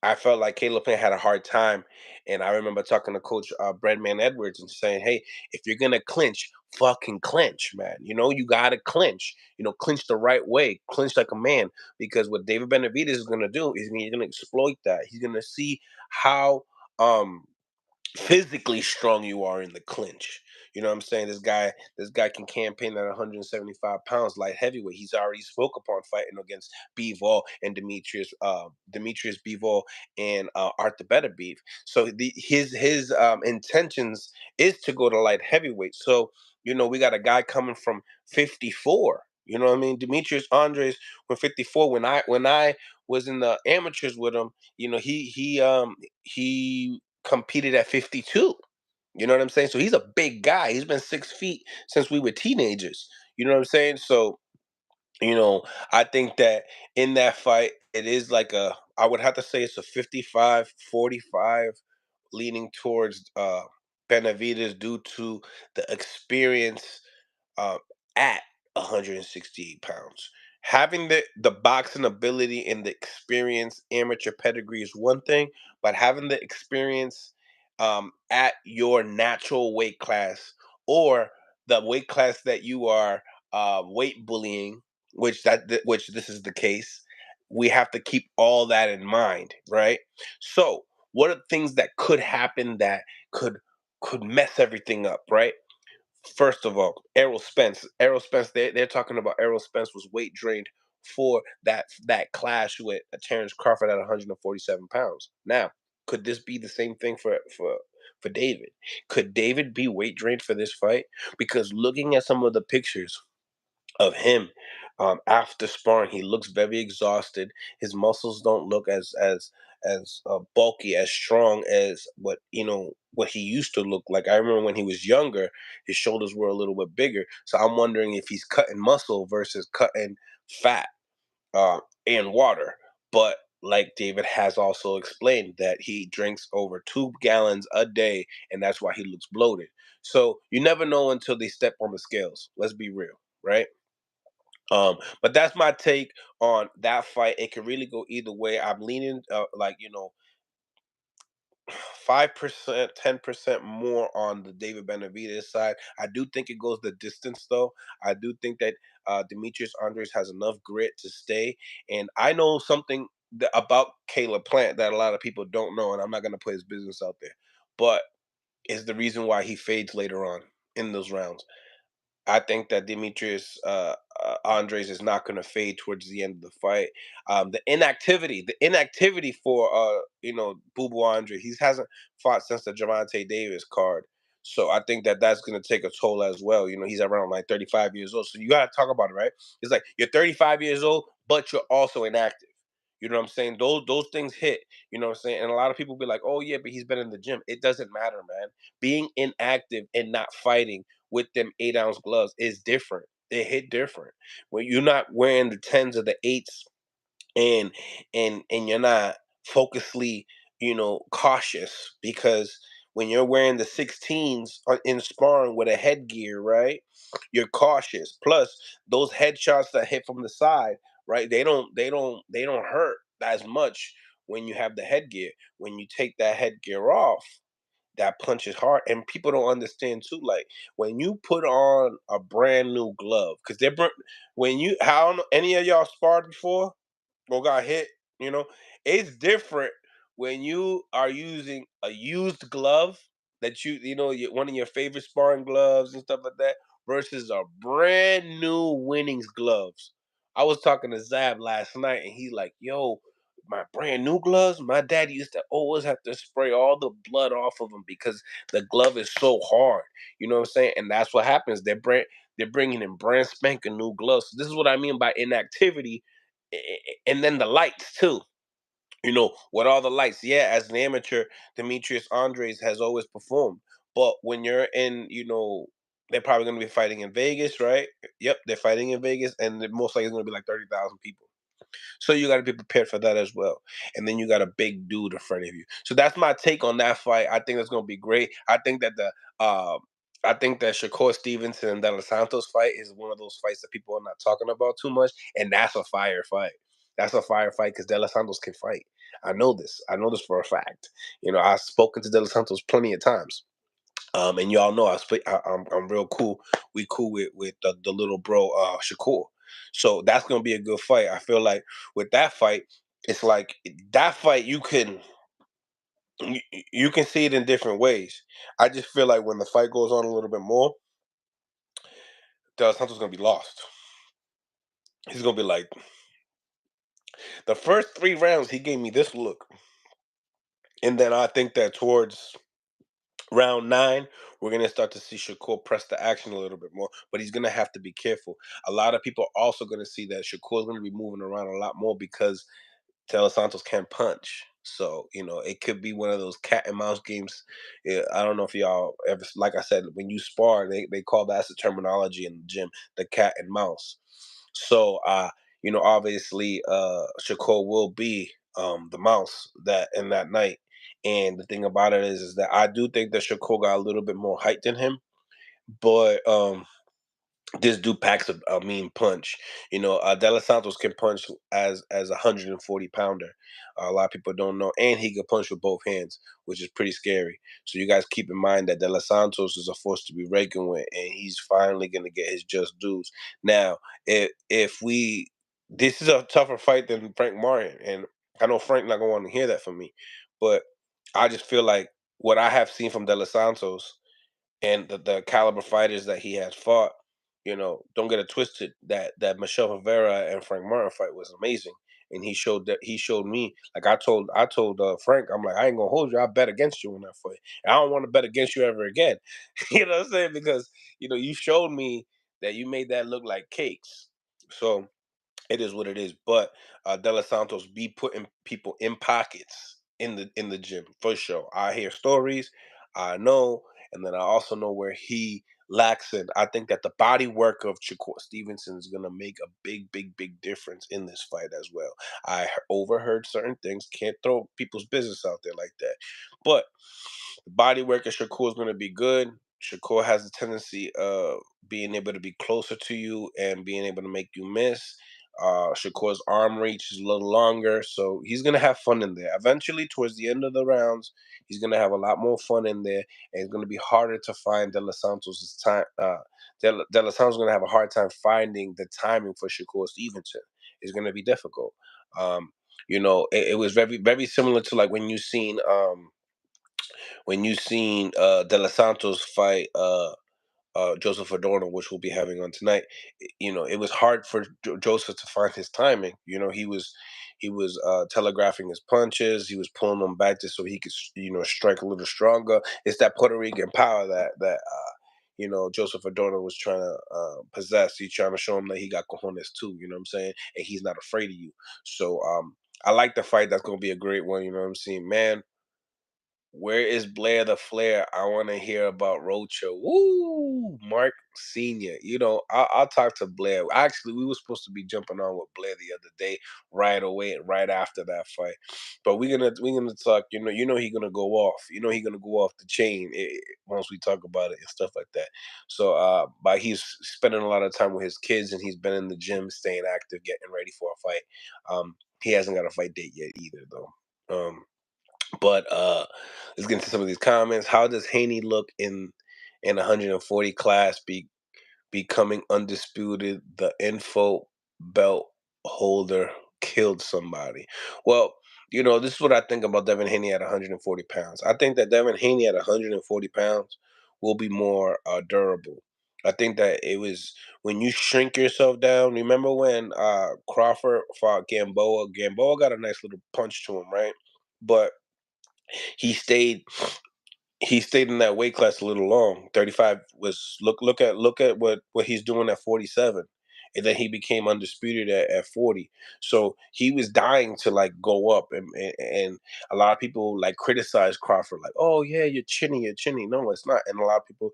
I felt like Caleb Plant had a hard time, and I remember talking to Coach Breadman Edwards and saying, "Hey, if you're gonna clinch, fucking clinch, man. You gotta clinch. Clinch the right way, clinch like a man. Because what David Benavidez is gonna do is he's gonna exploit that. He's gonna see how um physically strong you are in the clinch. You know what I'm saying? This guy can campaign at 175 pounds, light heavyweight. He's already spoke upon fighting against Bivol and Demetrius Bivol and Arthur Better Beef. So his intentions is to go to light heavyweight. So we got a guy coming from 54. You know what I mean? Demetrius Andres from 54. When I was in the amateurs with him, he competed at 52. You know what I'm saying? So he's a big guy. He's been 6 feet since we were teenagers. You know what I'm saying? So, you know, I think that in that fight, it is like I would have to say it's a 55-45, leaning towards Benavidez due to the experience uh, at 168 pounds. Having the boxing ability and the experience, amateur pedigree is one thing, but having the experience at your natural weight class, or the weight class that you are weight bullying, which this is the case, we have to keep all that in mind, right? So, what are things that could happen that could mess everything up, right? First of all, Errol Spence. Errol Spence, they're talking about Errol Spence was weight drained for that clash with Terrence Crawford at 147 pounds. Now, could this be the same thing for David? Could David be weight drained for this fight? Because looking at some of the pictures of him after sparring, he looks very exhausted. His muscles don't look as bulky, as strong as what he used to look like. I remember when he was younger, his shoulders were a little bit bigger. So I'm wondering if he's cutting muscle versus cutting fat and water. But like David has also explained that he drinks over 2 gallons a day, and that's why he looks bloated. So you never know until they step on the scales. Let's be real, right? But that's my take on that fight. It could really go either way. I'm leaning 5%, 10% more on the David Benavidez side. I do think it goes the distance, though. I do think that Demetrius Andres has enough grit to stay. And I know something about Caleb Plant that a lot of people don't know, and I'm not going to put his business out there, but is the reason why he fades later on in those rounds. I think that Demetrius Andres is not going to fade towards the end of the fight. The inactivity for Boo Boo Andre. He hasn't fought since the Javante Davis card, so I think that that's going to take a toll as well. He's around like 35 years old, so you got to talk about it, right? It's like you're 35 years old, but you're also inactive. You know what I'm saying? Those things hit. You know what I'm saying? And a lot of people be like, "Oh yeah, but he's been in the gym." It doesn't matter, man. Being inactive and not fighting with them 8-ounce gloves is different. They hit different when you're not wearing the tens or the eights, and you're not focusedly, cautious, because when you're wearing the 16s in sparring with a headgear, right? You're cautious. Plus, those headshots that hit from the side, right? They don't hurt as much when you have the headgear. When you take that headgear off, that punches hard, and people don't understand too. Like when you put on a brand new glove, because when you how any of y'all sparred before or got hit, you know, it's different when you are using a used glove that one of your favorite sparring gloves and stuff like that versus a brand new winnings gloves. I was talking to Zab last night, and he's like, "Yo, my brand new gloves. My dad used to always have to spray all the blood off of them because the glove is so hard." You know what I'm saying? And that's what happens. They're bringing in brand spanking new gloves. So this is what I mean by inactivity, and then the lights too. With all the lights, yeah, as an amateur, Demetrius Andres has always performed. But when you're in, they're probably going to be fighting in Vegas, right? Yep, they're fighting in Vegas, and most likely it's going to be like 30,000 people. So you got to be prepared for that as well. And then you got a big dude in front of you. So that's my take on that fight. I think that's going to be great. I think that Shakur Stevenson and De Los Santos fight is one of those fights that people are not talking about too much, and that's a fire fight. That's a fire fight because De Los Santos can fight. I know this. I know this for a fact. I've spoken to De Los Santos plenty of times. And y'all know I'm real cool. We cool with the little bro Shakur. So that's gonna be a good fight. I feel like with that fight, it's like that fight you can see it in different ways. I just feel like when the fight goes on a little bit more, Del Santos gonna be lost. He's gonna be like, the first 3 rounds he gave me this look, and then I think that towards round 9, we're gonna start to see Shakur press the action a little bit more, but he's gonna have to be careful. A lot of people are also gonna see that Shakur's gonna be moving around a lot more because Taylor Santos can punch. So, it could be one of those cat and mouse games. Yeah, I don't know if y'all ever, like I said, when you spar, they call that, as the terminology in the gym, the cat and mouse. So, obviously, Shakur will be the mouse that in that night. And the thing about it is that I do think that Shakur got a little bit more height than him, but this dude packs a mean punch. De Los Santos can punch as a 140 pounder. A lot of people don't know, and he can punch with both hands, which is pretty scary. So you guys keep in mind that De Los Santos is a force to be reckoned with, and he's finally going to get his just dues. Now, if we, this is a tougher fight than Frank Martin, and I know Frank not going to want to hear that from me, but I just feel like what I have seen from De Los Santos and the caliber fighters that he has fought, don't get it twisted. That Michelle Rivera and Frank Martin fight was amazing, and he showed me. Like I told Frank, I'm like, I ain't gonna hold you. I bet against you in that fight. And I don't want to bet against you ever again. You know what I'm saying? Because you showed me that you made that look like cakes. So It is what it is. But De Los Santos be putting people in pockets in the gym for sure. I hear stories, I know, and then I also know where he lacks in. I think that the body work of Shakur Stevenson is gonna make a big, big, big difference in this fight as well. Overheard certain things. Can't throw people's business out there like that. But the body work of Shakur is gonna be good. Shakur has a tendency of being able to be closer to you and being able to make you miss. Shakur's arm reach is a little longer, so he's gonna have fun in there. Eventually, towards the end of the rounds, he's gonna have a lot more fun in there, and it's gonna be harder to find De Los Santos' time. De Los Santos is gonna have a hard time finding the timing for Shakur Stevenson. It's gonna be difficult. Um, it was very, very similar to like when you seen De Los Santos fight Joseph Adorno, which we'll be having on tonight. It was hard for Joseph to find his timing. He was telegraphing his punches. He was pulling them back just so he could strike a little stronger. It's that Puerto Rican power that Joseph Adorno was trying to possess. He's trying to show him that he got cojones too. You know what I'm saying? And he's not afraid of you. So I like the fight. That's gonna be a great one. You know what I'm saying, man. Where is Blair the Flair? I want to hear about Rocha. Woo, Mark Senior. I'll talk to Blair. Actually, we were supposed to be jumping on with Blair the other day, right away, right after that fight. But we're gonna talk. He's gonna go off. He's gonna go off the chain once we talk about it and stuff like that. So, but he's spending a lot of time with his kids, and he's been in the gym, staying active, getting ready for a fight. He hasn't got a fight date yet either, though. But let's get into some of these comments. How does Haney look in 140 class becoming undisputed? The info belt holder killed somebody. Well, this is what I think about Devin Haney at 140 pounds. I think that Devin Haney at 140 pounds will be more durable. I think that it was when you shrink yourself down. Remember when Crawford fought Gamboa? Gamboa got a nice little punch to him, right? But he stayed he stayed in that weight class a little long. 35 was look at what he's doing at 47. And then he became undisputed at 40. So he was dying to like go up, and a lot of people like criticize Crawford like, oh yeah, you're chinny. No, it's not. And a lot of people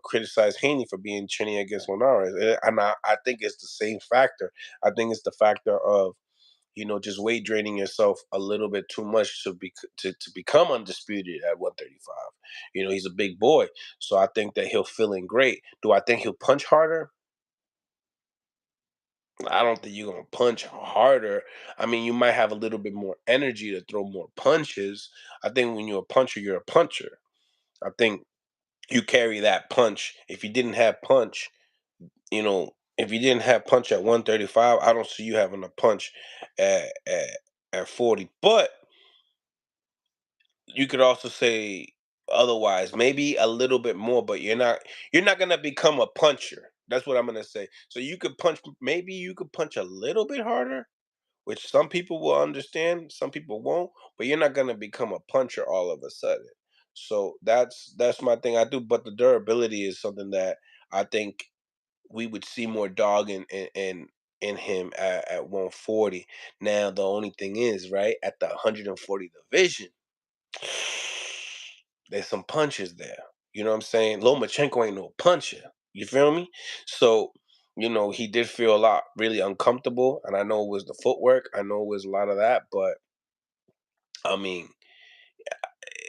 criticize Haney for being chinny against Linares. And I think it's the same factor. I think it's the factor of just weight draining yourself a little bit too much to become undisputed at 135. He's a big boy, so I think that he'll feel in great. Do I think he'll punch harder? I don't think you're gonna punch harder. I mean, you might have a little bit more energy to throw more punches. I think when you're a puncher, you're a puncher. I think you carry that punch. If you didn't have punch at 135, I don't see you having a punch at 40. But you could also say otherwise, maybe a little bit more, but you're not gonna become a puncher. That's what I'm gonna say. So you could punch, maybe you could punch a little bit harder, which some people will understand, some people won't, but you're not gonna become a puncher all of a sudden. So that's my thing. I do, but the durability is something that I think we would see more dog in him at 140. Now the only thing is, right, at the 140 division, there's some punches there. You know what I'm saying? Lomachenko ain't no puncher. You feel me? So, he did feel a lot really uncomfortable. And I know it was the footwork. I know it was a lot of that. But I mean,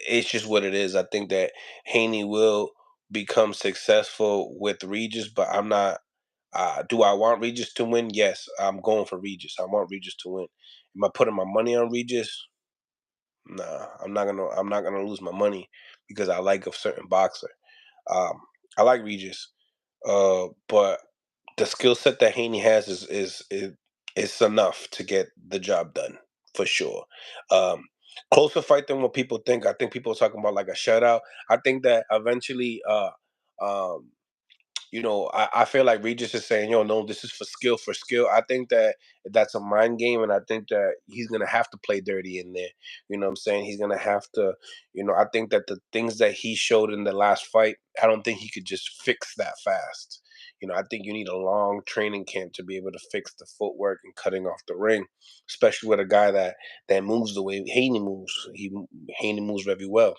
it's just what it is. I think that Haney will become successful with Regis, but I'm not. Do I want Regis to win? Yes, I'm going for Regis. I want Regis to win. Am I putting my money on Regis? Nah, I'm not gonna lose my money because I like a certain boxer. Um, I like Regis, but the skill set that Haney has is enough to get the job done for sure. Um, Closer fight than what people think. I think people are talking about like a shutout. I think that eventually, um, I feel like Regis is saying, yo, no, this is for skill for skill. I think that that's a mind game, and I think that he's gonna have to play dirty in there. You know what I'm saying? He's gonna have to, I think that the things that he showed in the last fight, I don't think he could just fix that fast. I think you need a long training camp to be able to fix the footwork and cutting off the ring, especially with a guy that moves the way Haney moves. Haney moves very well.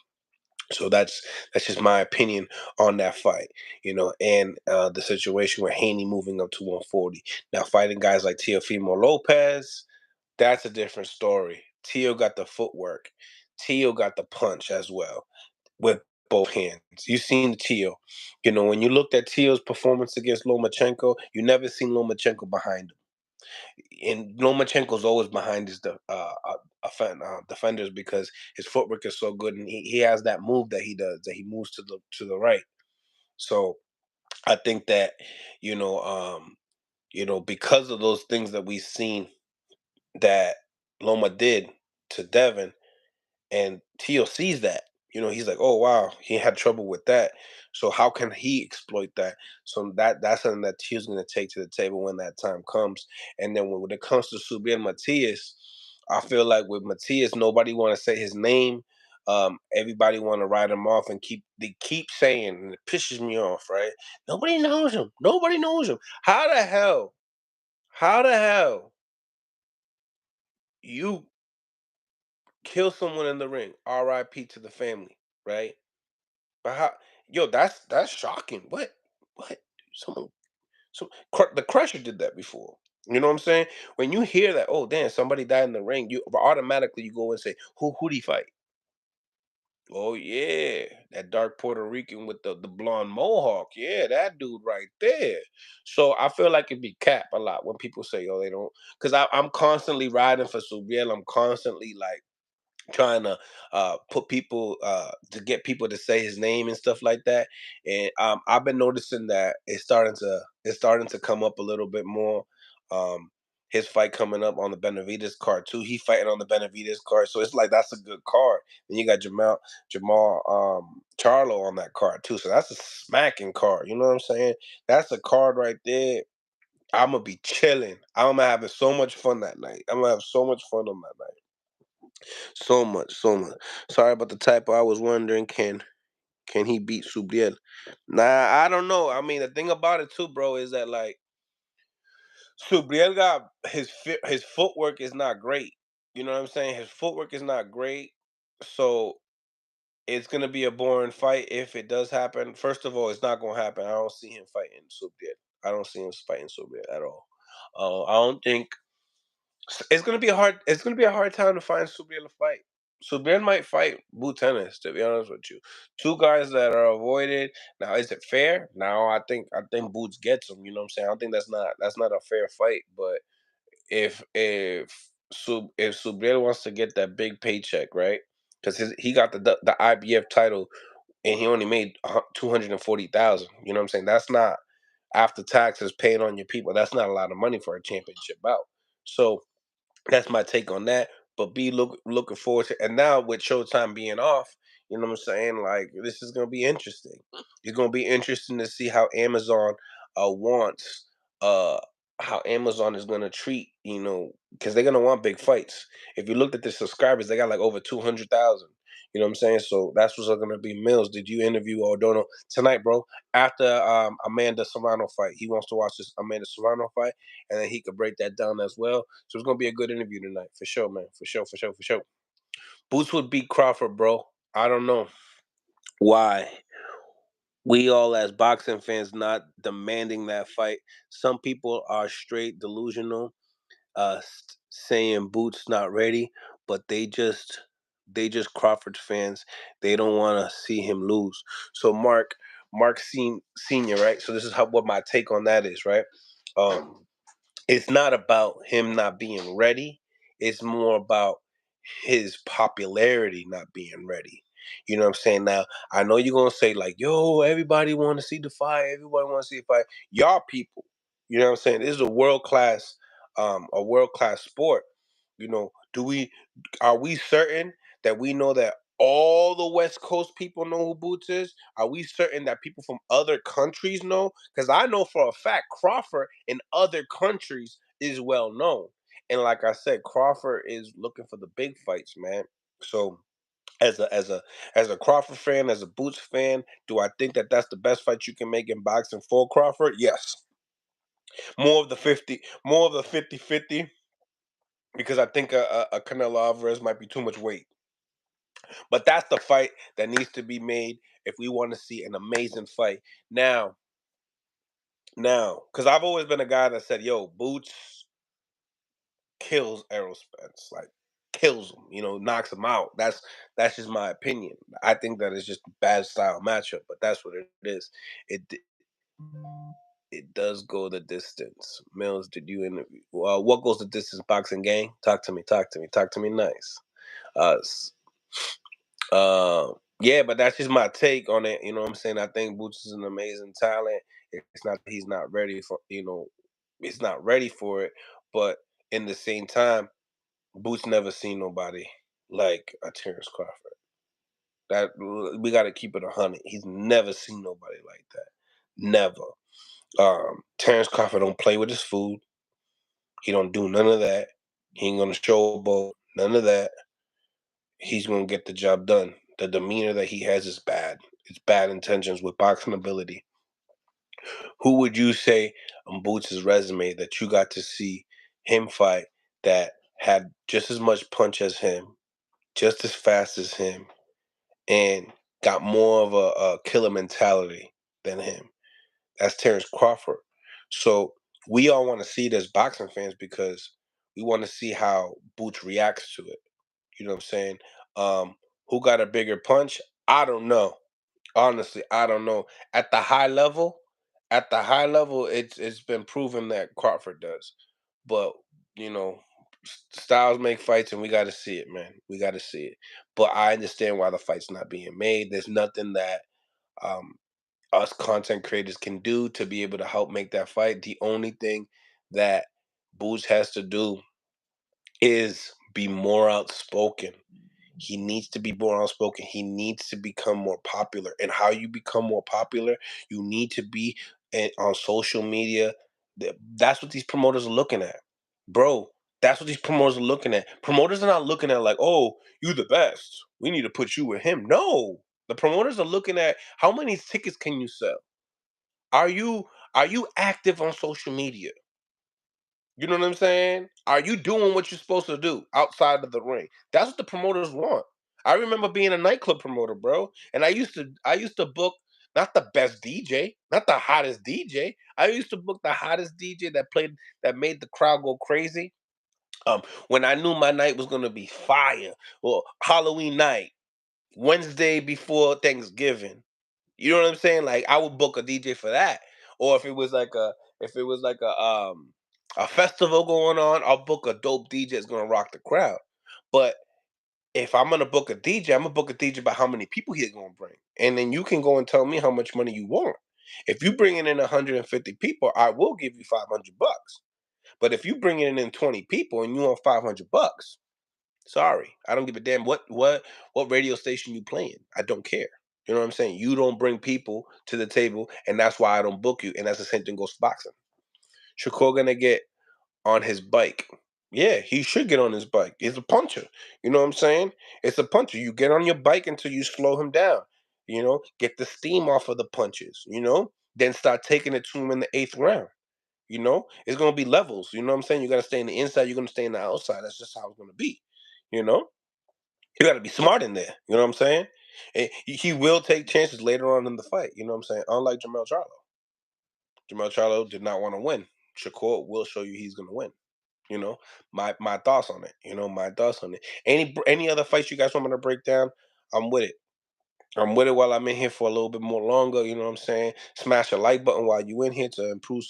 So that's just my opinion on that fight, and the situation with Haney moving up to 140. Now fighting guys like Teofimo Lopez, that's a different story. Teo got the footwork. Teo got the punch as well with both hands. You've seen Teo. When you looked at Teo's performance against Lomachenko, you never seen Lomachenko behind him. And Lomachenko's always behind his defenders because his footwork is so good, and he has that move that he does, that he moves to the right. So I think that you know um, because of those things that we've seen that Loma did to Devin, and Tio sees that. He's like, "Oh wow, he had trouble with that. So how can he exploit that?" So that's something that Tio's going to take to the table when that time comes. And then when it comes to Subiel Matias, I feel like with Matias, nobody want to say his name. Everybody want to write him off and keep saying, and it pisses me off, right? Nobody knows him. Nobody knows him. How the hell? How the hell you kill someone in the ring? R.I.P. to the family, right? But how, yo, that's shocking. What? What? Someone, the Crusher did that before. You know what I'm saying? When you hear that, oh damn, somebody died in the ring, you automatically you go and say, who'd he fight? Oh yeah, that dark Puerto Rican with the blonde mohawk. Yeah, that dude right there. So I feel like it be cap a lot when people say, oh, they don't, because I'm constantly riding for Subiel. I'm constantly like trying to put people to get people to say his name and stuff like that. And I've been noticing that it's starting to come up a little bit more. Um, his fight coming up on the Benavidez card too. He fighting on the Benavidez card, so it's like that's a good card. Then you got Jamal Charlo on that card too, so that's a smacking card. You know what I'm saying? That's a card right there. I'm gonna be chilling. I'm having so much fun that night. I'm gonna have so much fun on that night. So much, so much. Sorry about the typo. I was wondering, can he beat Subriel? Nah, I don't know. I mean, the thing about it too, bro, is that like Subriel got his footwork is not great. You know what I'm saying? His footwork is not great, so it's gonna be a boring fight if it does happen. First of all, it's not gonna happen. I don't see him fighting Subriel. I don't see him fighting Subriel at all. I don't think it's gonna be a hard time to find Subriel to fight. Subriel might fight Boo Tennis, to be honest with you. Two guys that are avoided. Now, is it fair? Now I think Boots gets him. You know what I'm saying? I don't think that's not a fair fight. But if Subriel wants to get that big paycheck, right? Because he got the IBF title and he only made 240,000. You know what I'm saying? That's not after taxes paying on your people. That's not a lot of money for a championship bout. So that's my take on that. But be looking forward to, and now with Showtime being off, you know what I'm saying? Like this is gonna be interesting. It's gonna be interesting to see wants uh how Amazon is gonna treat, because they're gonna want big fights. If you looked at the subscribers, they got like over 200,000. You know what I'm saying? So that's what's gonna be. Mills, did you interview O'Donnell tonight, bro? After Amanda Serrano fight, he wants to watch this Amanda Serrano fight, and then he could break that down as well. So it's gonna be a good interview tonight, for sure, man. For sure, for sure, for sure. Boots would beat Crawford, bro. I don't know why we all as boxing fans not demanding that fight. Some people are straight delusional, saying Boots not ready, but they just Crawford fans. They don't want to see him lose. So Senior, right? So this is what my take on that is, right? Um, it's not about him not being ready. It's more about his popularity not being ready. You know what I'm saying? Now, I know you're gonna say, like, yo, everybody wanna see the fight, everybody wanna see the fight. Y'all people, you know what I'm saying? This is a world class sport. Do we are we certain that we know that all the West Coast people know who Boots is? Are we certain that people from other countries know? Because I know for a fact Crawford in other countries is well known. And like I said, Crawford is looking for the big fights, man. So As a Crawford fan, as a Boots fan, do I think that that's the best fight you can make in boxing for Crawford? Yes. More of the 50-50, because I think a Canelo Alvarez might be too much weight. But that's the fight that needs to be made if we want to see an amazing fight. Now, because I've always been a guy that said, "Yo, Boots kills Errol Spence, like kills him, knocks him out." That's just my opinion. I think that it's just a bad style matchup, but that's what it is. It d- it does go the distance. Mills, did you interview? What goes the distance, boxing gang? Talk to me. Talk to me. Talk to me. Nice. Uh, yeah, but that's just my take on it. You know what I'm saying? I think Boots is an amazing talent. It's not he's not ready for he's not ready for it. But in the same time, Boots never seen nobody like a Terrence Crawford. That we got to keep it 100. He's never seen nobody like that. Never. Terrence Crawford don't play with his food. He don't do none of that. He ain't gonna showboat. None of that. He's gonna get the job done. The demeanor that he has is bad. It's bad intentions with boxing ability. Who would you say on Boots' resume that you got to see him fight that had just as much punch as him, just as fast as him, and got more of a killer mentality than him? That's Terrence Crawford. So we all want to see it as boxing fans because we want to see how Boots reacts to it. You know what I'm saying? Um, who got a bigger punch? I don't know. Honestly, I don't know. At the high level, it's been proven that Crawford does. But you know, styles make fights, and we got to see it, man. We got to see it. But I understand why the fight's not being made. There's nothing that um, us content creators can do to be able to help make that fight. The only thing that Boots has to do is be more outspoken. He needs to be more outspoken. He needs to become more popular. And how you become more popular, you need to be on social media. That's what these promoters are looking at. Bro, that's what these promoters are looking at. Promoters are not looking at like, oh, you the best. We need to put you with him. No. The promoters are looking at how many tickets can you sell? Are you are you active on social media? You know what I'm saying? Are you doing what you're supposed to do outside of the ring? That's what the promoters want. I remember being a nightclub promoter, bro, and I used to book not the best DJ, not the hottest DJ. I used to book the hottest DJ that made the crowd go crazy. When I knew my night was gonna be fire, or Halloween night, Wednesday before Thanksgiving. You know what I'm saying? Like I would book a DJ for that. Or if it was like a festival going on, I'll book a dope DJ that's gonna rock the crowd. But if I'm gonna book a DJ, I'm gonna book a DJ by how many people he's gonna bring. And then you can go and tell me how much money you want. If you bringing in 150 people, I will give you $500. But if you bringing in 20 people and you want $500, sorry, I don't give a damn what radio station you playing. I don't care. You know what I'm saying? You don't bring people to the table, and that's why I don't book you. And that's the same thing goes for boxing. Shakur gonna get on his bike. Yeah, he should get on his bike. He's a puncher. You know what I'm saying? It's a puncher. You get on your bike until you slow him down. Get the steam off of the punches. Then start taking it to him in the eighth round. It's gonna be levels. You know what I'm saying? You gotta stay in the inside. You're gonna stay in the outside. That's just how it's gonna be. You know. You got to be smart in there. You know what I'm saying? And he will take chances later on in the fight. You know what I'm saying? Unlike Jamel Charlo. Jamel Charlo did not want to win. Shakur will show you he's going to win. You know my thoughts on it. My thoughts on it. Any other fights you guys want me to break down? I'm with it. I'm with it while I'm in here for a little bit more longer. You know what I'm saying? Smash a like button while you in here to improve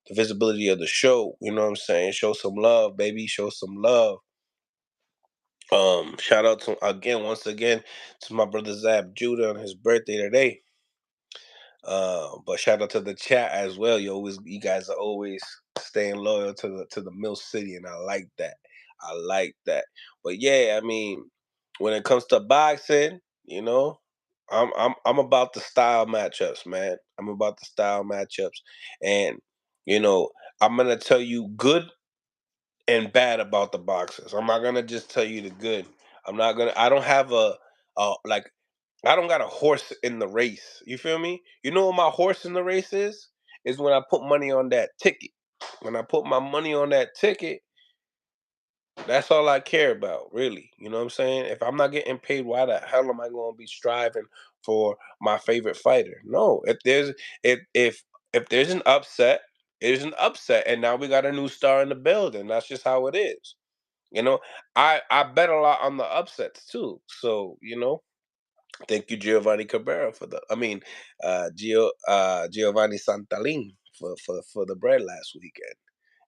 the visibility of the show. You know what I'm saying? Show some love, baby. Show some love. Shout out to once again to my brother Zab Judah on his birthday today. But shout out to the chat as well. You guys are always staying loyal to the Mill City, and I like that. I like that. But yeah, I mean, when it comes to boxing, I'm about the style matchups, man. I'm about the style matchups, and you know, I'm gonna tell you good and bad about the boxers. I'm not gonna just tell you the good. I'm not gonna. I don't have like. I don't got a horse in the race. You feel me? You know what my horse in the race is? Is when I put money on that ticket. When I put my money on that ticket, that's all I care about, really. You know what I'm saying? If I'm not getting paid, why the hell am I going to be striving for my favorite fighter? No. If there's an upset, there's an upset, and now we got a new star in the building. That's just how it is. You know, I bet a lot on the upsets too. So thank you, Giovanni Cabrera, for the. I mean, Giovanni Santalin for the bread last weekend.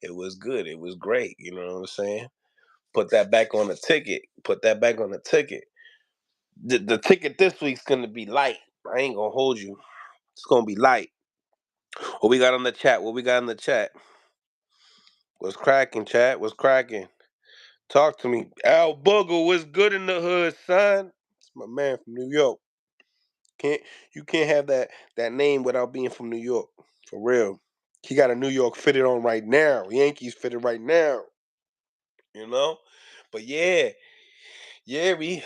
It was good. It was great. You know what I'm saying? Put that back on the ticket. Put that back on the ticket. The ticket this week's gonna be light. I ain't gonna hold you. It's gonna be light. What we got on the chat? What we got in the chat? What's cracking, chat? What's cracking? Talk to me. Al Booger, what's good in the hood, son? It's my man from New York. Can't you can't have that name without being from New York. For real. He got a New York fitted on right now. Yankees fitted right now. You know? But yeah, yeah, we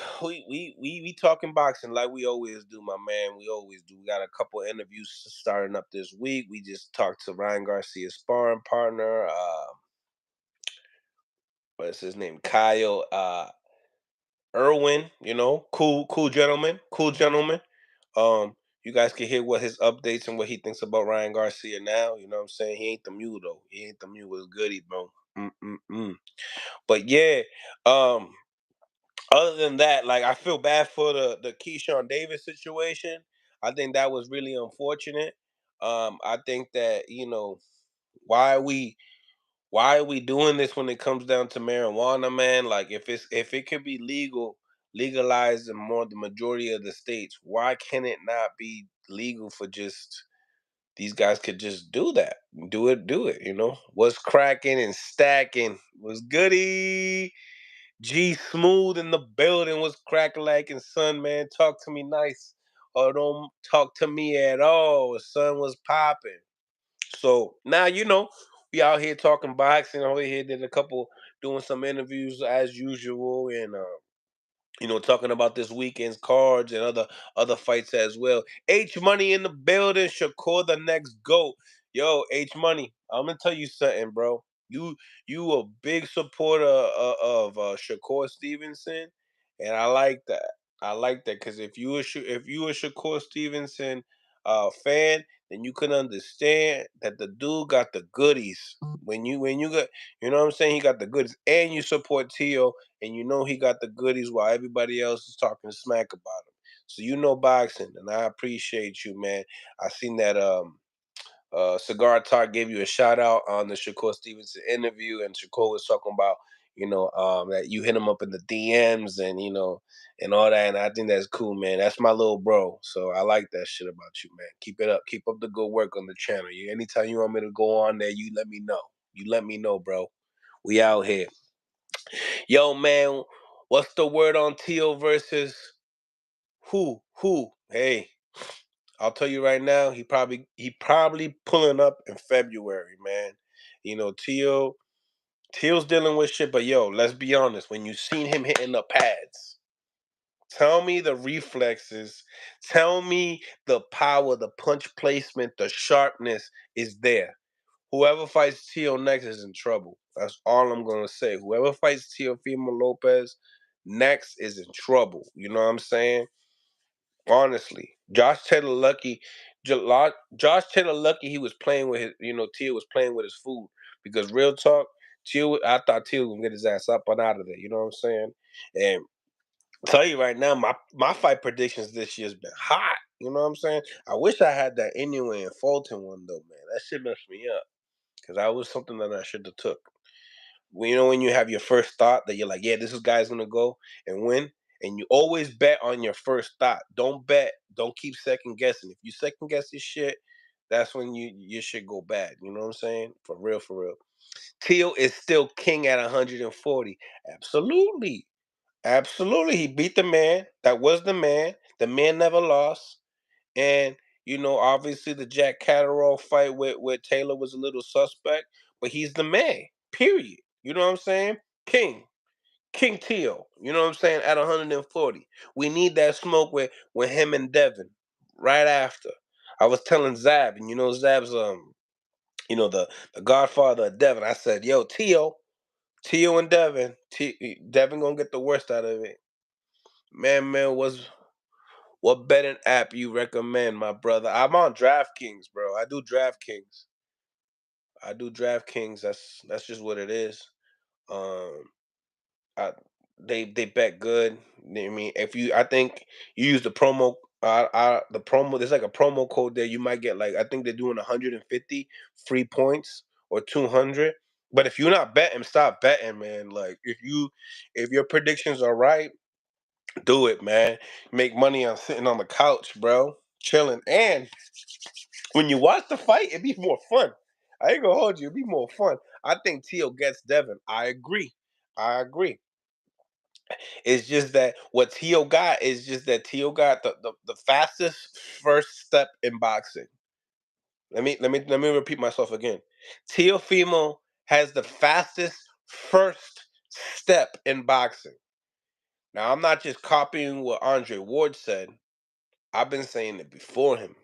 talking boxing like we always do, my man. We always do. We got a couple interviews starting up this week. We just talked to Ryan Garcia's sparring partner. What's his name? Kyle Erwin. Cool gentleman. Cool gentleman. You guys can hear what his updates and what he thinks about Ryan Garcia now. You know what I'm saying? He ain't the mule though. He ain't the mule. Was goody, bro. Mm-mm-mm. But yeah, um, other than that, like I feel bad for the Keyshawn Davis situation. I think that was really unfortunate. I think that why are we why are we doing this when it comes down to marijuana, man? Like if it could be legalized in more the majority of the states, why can it not be legal for just these guys could just do that? Do it, What's cracking and stacking? Was goody? G Smooth in the building was cracking like and son, man. Talk to me nice. Or don't talk to me at all. Son was popping. So now we out here talking boxing. Over here did a couple doing some interviews as usual and talking about this weekend's cards and other fights as well. H Money in the building, Shakur the next GOAT. Yo, H Money, I'm gonna tell you something, bro. You a big supporter of Shakur Stevenson, and I like that. I like that because if you a Shakur Stevenson fan, then you can understand that the dude got the goodies. When you got, what I'm saying, he got the goodies, and you support Tio, and he got the goodies while everybody else is talking smack about him. So boxing, and I appreciate you, man. I seen that Cigar Talk gave you a shout out on the Shakur Stevenson interview, and Shakur was talking about that you hit him up in the DMs and all that, and I think that's cool, man. That's my little bro, so I like that shit about you, man. Keep it up, keep up the good work on the channel. Anytime you want me to go on there, you let me know. You let me know, bro. We out here. Yo, man, what's the word on Tio versus who? Who? Hey, I'll tell you right now, he probably pulling up in February, man. Tio's dealing with shit, but yo, let's be honest. When you seen him hitting the pads, tell me the reflexes, tell me the power, the punch placement, the sharpness is there. Whoever fights Tio next is in trouble. That's all I'm gonna say. Whoever fights Teofimo Lopez next is in trouble. You know what I'm saying? Honestly, Josh Taylor lucky he was playing with his. Tio was playing with his food because real talk, I thought Tio was gonna get his ass up and out of there. You know what I'm saying? And tell you right now, my fight predictions this year's been hot. You know what I'm saying? I wish I had that Inoue and Fulton one though, man. That shit messed me up because that was something that I should have took. When you have your first thought that you're like, yeah, this is guy's gonna go and win, and you always bet on your first thought. Don't keep second guessing. If you second guess this shit, that's when your shit go bad. You know what I'm saying? For real, for real. Teal is still king at 140. Absolutely. Absolutely. He beat the man. That was the man. The man never lost. And obviously the Jack Catterall fight with Taylor was a little suspect, but he's the man. Period. You know what I'm saying? King. King Teo, you know what I'm saying, at 140. We need that smoke with him and Devin right after. I was telling Zab, and you know Zab's the godfather of Devin. I said, yo, Teo and Devin, Devin gonna get the worst out of it. Man, what betting app you recommend, my brother? I'm on DraftKings, bro. I do DraftKings. I do DraftKings. That's just what it is. Um, I, they bet good. I mean, I think you use the promo. The promo. There's like a promo code there. You might get like I think they're doing 150 free points or 200. But if you're not betting, stop betting, man. Like if your predictions are right, do it, man. Make money on sitting on the couch, bro, chilling. And when you watch the fight, it be more fun. I ain't gonna hold you. It be more fun. I think Teo gets Devin. I agree. I agree. It's just that what Teo got is just that Teo got the fastest first step in boxing. Let me repeat myself again. Teofimo has the fastest first step in boxing. Now I'm not just copying what Andre Ward said. I've been saying it before him.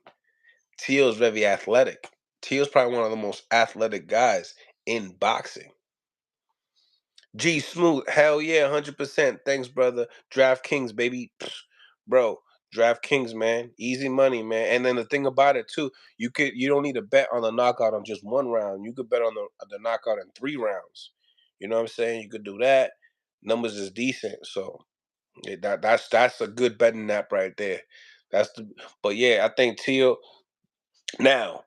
Teo's very athletic. Teo's probably one of the most athletic guys in boxing. G Smooth, hell yeah, 100%. Thanks, brother. DraftKings, baby. Bro, DraftKings, man. Easy money, man. And then the thing about it too, you don't need to bet on the knockout on just one round. You could bet on the knockout in 3 rounds. You know what I'm saying? You could do that. Numbers is decent. So that's a good betting app right there. But yeah, I think Teal now,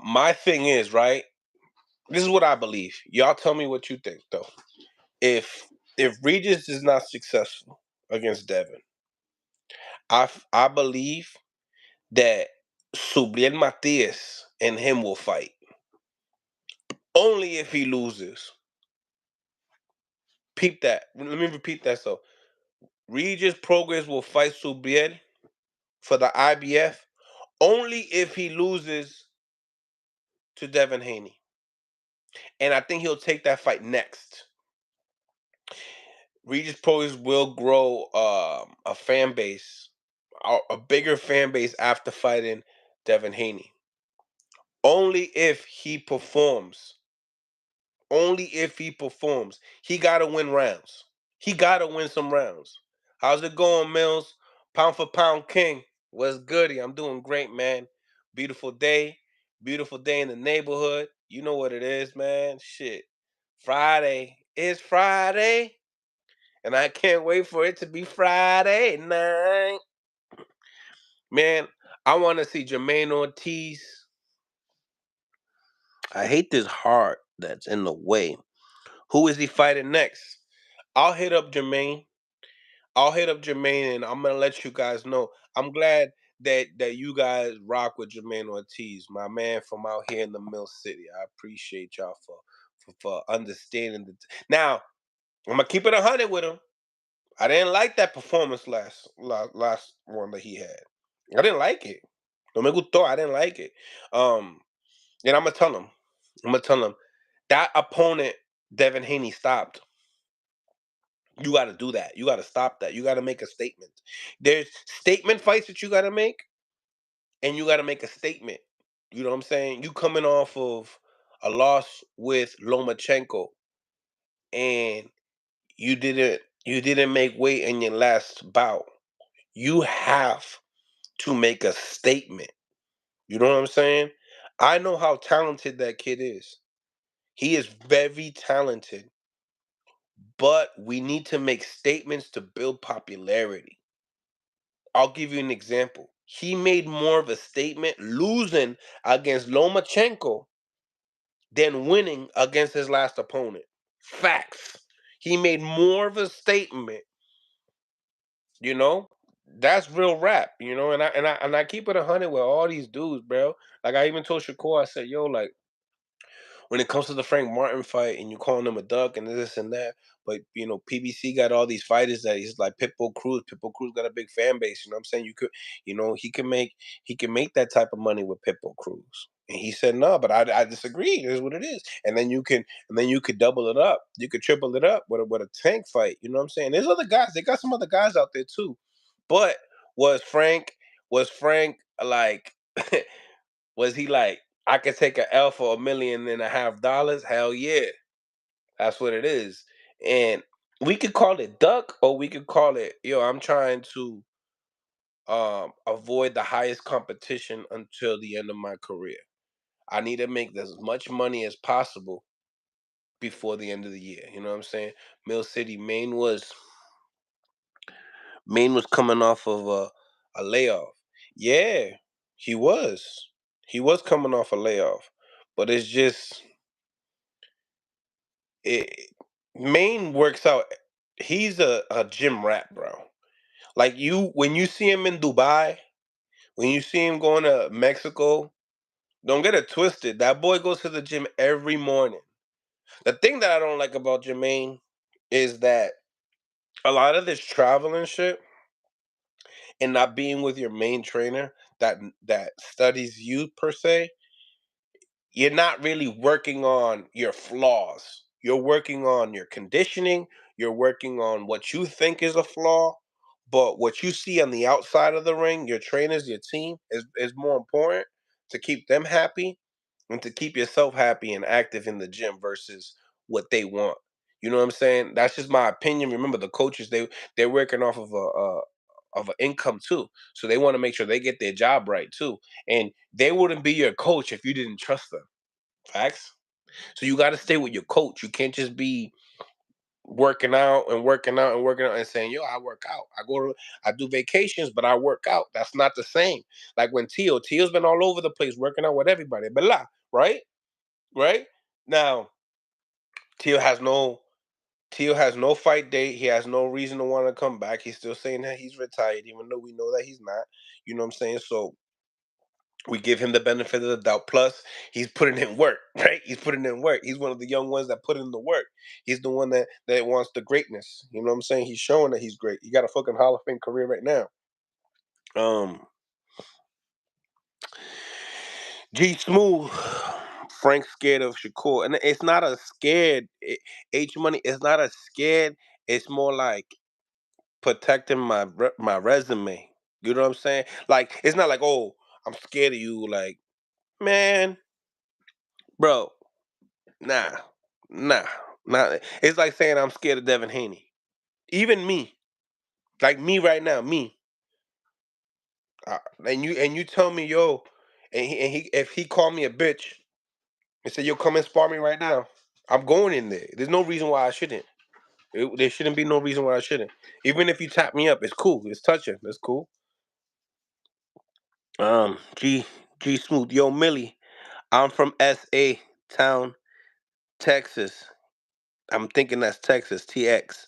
my thing is, right? This is what I believe. Y'all tell me what you think though. If if Regis is not successful against Devin, I believe that Subriel Matias and him will fight. Only if he loses. Peep that. Let me repeat that. So Regis Progress will fight Subriel for the IBF only if he loses to Devin Haney. And I think he'll take that fight next. Regis Progress will grow a fan base, a bigger fan base after fighting Devin Haney. Only if he performs. Only if he performs. He got to win rounds. He got to win some rounds. How's it going, Mills? Pound for pound king. What's goody? I'm doing great, man. Beautiful day. Beautiful day in the neighborhood. You know what it is, man. Shit. Friday. It's Friday. And I can't wait for it to be Friday night. Man, I want to see Jermaine Ortiz. I hate this heart that's in the way. Who is he fighting next? I'll hit up Jermaine. I'll hit up Jermaine, and I'm gonna let you guys know. I'm glad that you guys rock with Jermaine Ortiz, my man from out here in the Mill City. I appreciate y'all for understanding the. Now I'm gonna keep it 100 with him. I didn't like that performance last one that he had. I didn't like it. No me gustó. I didn't like it. Um, and I'm gonna tell him. I'm gonna tell him that opponent Devin Haney stopped. You got to do that. You got to stop that. You got to make a statement. There's statement fights that you got to make, and you got to make a statement. You know what I'm saying? You coming off of a loss with Lomachenko, and you didn't make weight in your last bout. You have to make a statement. You know what I'm saying? I know how talented that kid is. He is very talented, but we need to make statements to build popularity. I'll give you an example. He made more of a statement losing against Lomachenko than winning against his last opponent. Facts. He made more of a statement, you know? That's real rap, and I keep it 100 with all these dudes, bro. Like I even told Shakur, I said, yo, like when it comes to the Frank Martin fight and you calling him a duck and this and that, but PBC got all these fighters that he's like Pitbull Cruz. Pitbull Cruz got a big fan base. You know what I'm saying? He can make that type of money with Pitbull Cruz. And he said, no, but I disagree. It is what it is. And then you could double it up. You could triple it up with a tank fight. You know what I'm saying? There's other guys. They got some other guys out there too. But was Frank was Frank like was he like I could take a L for $1.5 million? Hell yeah. That's what it is. And we could call it duck or we could call it, yo, I'm trying to avoid the highest competition until the end of my career. I need to make as much money as possible before the end of the year. You know what I'm saying? Mill City, Maine was coming off of a layoff. Yeah, he was. He was coming off a layoff. But it's just it Maine works out. He's a gym rat, bro. Like you when you see him in Dubai, when you see him going to Mexico, don't get it twisted. That boy goes to the gym every morning. The thing that I don't like about Jermaine is that a lot of this travel and shit and not being with your main trainer that studies you per se, you're not really working on your flaws. You're working on your conditioning, you're working on what you think is a flaw, but what you see on the outside of the ring, your trainers, your team is more important to keep them happy and to keep yourself happy and active in the gym versus what they want. You know what I'm saying? That's just my opinion. Remember, the coaches they're working off of an income too, so they want to make sure they get their job right too. And they wouldn't be your coach if you didn't trust them. Facts. So you got to stay with your coach. You can't just be working out and working out and working out and saying, "Yo, I work out. I do vacations, but I work out." That's not the same. Like when Tio's been all over the place working out with everybody, blah, right? Right? Now, Tio has no Tio has no fight date. He has no reason to want to come back. He's still saying that he's retired, even though we know that he's not. You know what I'm saying? So we give him the benefit of the doubt. Plus, he's putting in work, right? He's putting in work. He's one of the young ones that put in the work. He's the one that wants the greatness. You know what I'm saying? He's showing that he's great. He got a fucking Hall of Fame career right now. Um, G Smooth, Frank scared of Shakur, and it's not a scared. H Money. It's not a scared. It's more like protecting my resume. You know what I'm saying? Like it's not like, oh, I'm scared of you. Like, man, bro, nah, nah, nah. It's like saying I'm scared of Devin Haney. Even me, like me right now, me. And you tell me, yo, and he if he called me a bitch and said, yo, come and spar me right now, I'm going in there. There's no reason why I shouldn't. There shouldn't be no reason why I shouldn't. Even if you tap me up, it's cool. It's touching. It's cool. G G Smooth, yo, Millie. I'm from SA town, Texas. I'm thinking that's Texas, TX.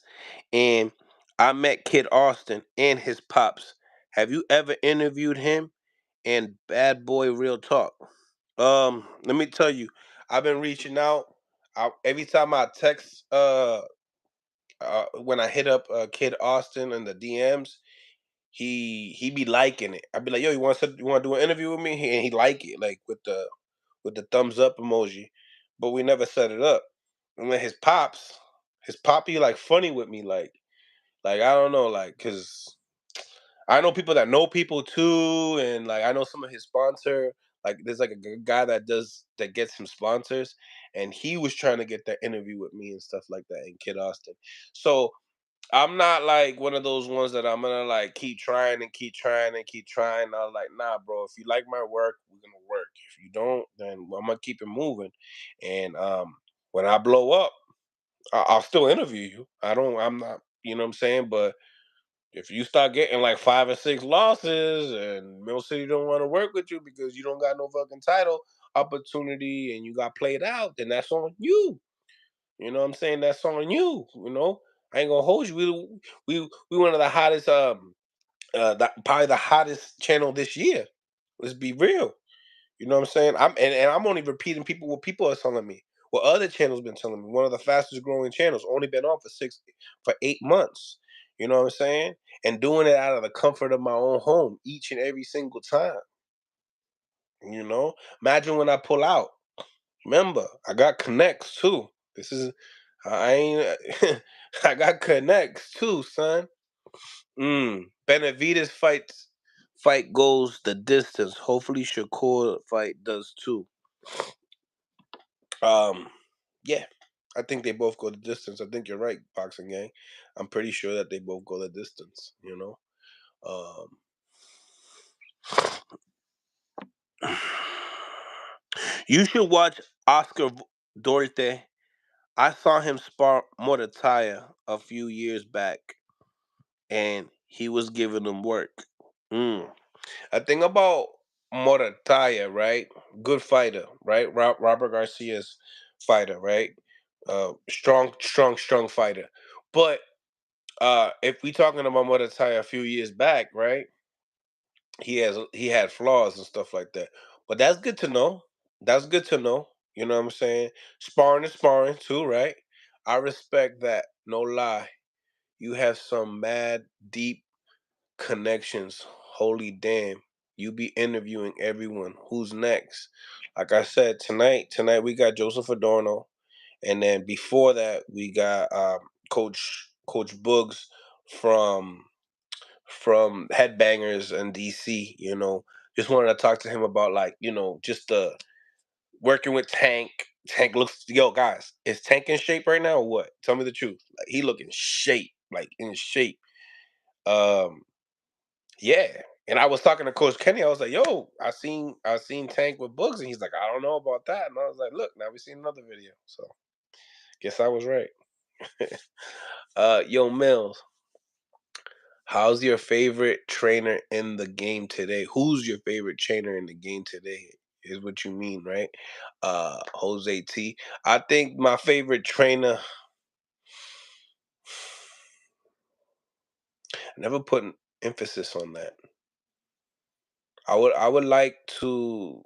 And I met Kid Austin and his pops. Have you ever interviewed him? And Bad Boy Real Talk. Let me tell you, I've been reaching out. Every time I text, when I hit up Kid Austin in the DMs, he be liking it. I'd be like, "Yo, you want to do an interview with me?" And he like it, like with the thumbs up emoji. But we never set it up. And then his poppy like funny with me, like I don't know, like because I know people that know people too, and like I know some of his sponsor. Like there's like a guy that gets him sponsors, and he was trying to get that interview with me and stuff like that, and Kid Austin. So I'm not like one of those ones that I'm gonna like keep trying and keep trying and keep trying. I was like, nah, bro. If you like my work, we're gonna work. If you don't, then I'm gonna keep it moving. And when I blow up, I'll still interview you. I'm not. You know what I'm saying? But if you start getting like 5 or 6 losses and Mill City don't want to work with you because you don't got no fucking title opportunity and you got played out, then that's on you. You know what I'm saying? That's on you. I ain't gonna hold you. We one of the hottest probably the hottest channel this year. Let's be real. You know what I'm saying? And I'm only repeating what people are telling me. What other channels been telling me. One of the fastest growing channels, only been on for 8 months. You know what I'm saying? And doing it out of the comfort of my own home each and every single time. You know, imagine when I pull out. Remember, I got connects too. This is I ain't I got connects too, son. Benavidez fight goes the distance. Hopefully Shakur fight does too. Um yeah. I think they both go the distance. I think you're right, boxing gang. I'm pretty sure that they both go the distance, you know. You should watch Oscar Dorte. I saw him spar Mortataya a few years back, and he was giving him work. Mm. I think about Morataya, right? Good fighter, right? Robert Garcia's fighter, right? Strong fighter. But if we talking about Morataya a few years back, right? He had flaws and stuff like that. But that's good to know. That's good to know. You know what I'm saying? Sparring is sparring too, right? I respect that. No lie. You have some mad deep connections. Holy damn. You be interviewing everyone. Who's next? Like I said, tonight we got Joseph Adorno. And then before that we got Coach Boogs from Headbangers and DC, you know. Just wanted to talk to him about like, you know, just working with Tank. Tank looks yo, guys, is Tank in shape right now or what? Tell me the truth. Like he look in shape, like in shape. Um Yeah. And I was talking to Coach Kenny. I was like, "Yo, I seen Tank with Books," and he's like, "I don't know about that." And I was like, "Look, now we seen another video." So guess I was right. Yo, Mills, how's your favorite trainer in the game today? Who's your favorite trainer in the game today? Is what you mean, right? Jose T. I think my favorite trainer. Never put an emphasis on that. I would like to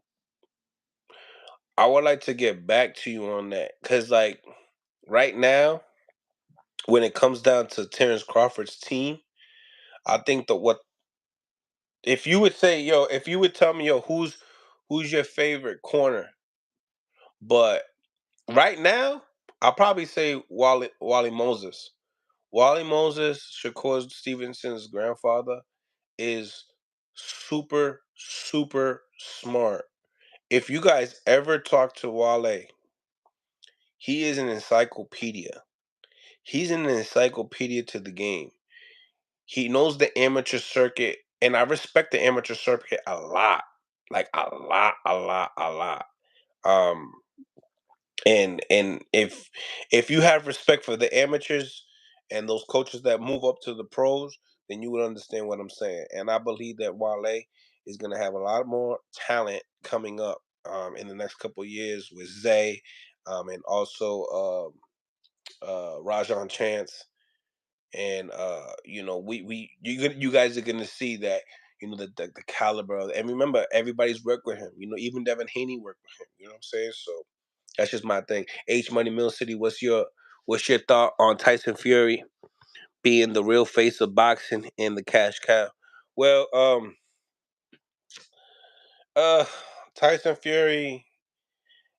get back to you on that because like right now, when it comes down to Terrence Crawford's team, I think that what if you would say, yo, if you would tell me, yo, who's your favorite corner, but right now, I'll probably say Wally Moses. Wally Moses, Shakur Stevenson's grandfather, is super smart. If you guys ever talk to Wale, he is an encyclopedia. He's an encyclopedia to the game. He knows the amateur circuit, and I respect the amateur circuit a lot, like a lot. Um, and if you have respect for the amateurs and those coaches that move up to the pros, then you would understand what I'm saying. And I believe that Wale is going to have a lot more talent coming up in the next couple of years with Zay, and also Rajon Chance. And you know, you guys are gonna see that, you know, the caliber and remember everybody's worked with him, you know, even Devin Haney worked with him, you know what I'm saying? So that's just my thing. H Money Mill City, what's your thought on Tyson Fury being the real face of boxing and the cash cow? Well, uh Tyson Fury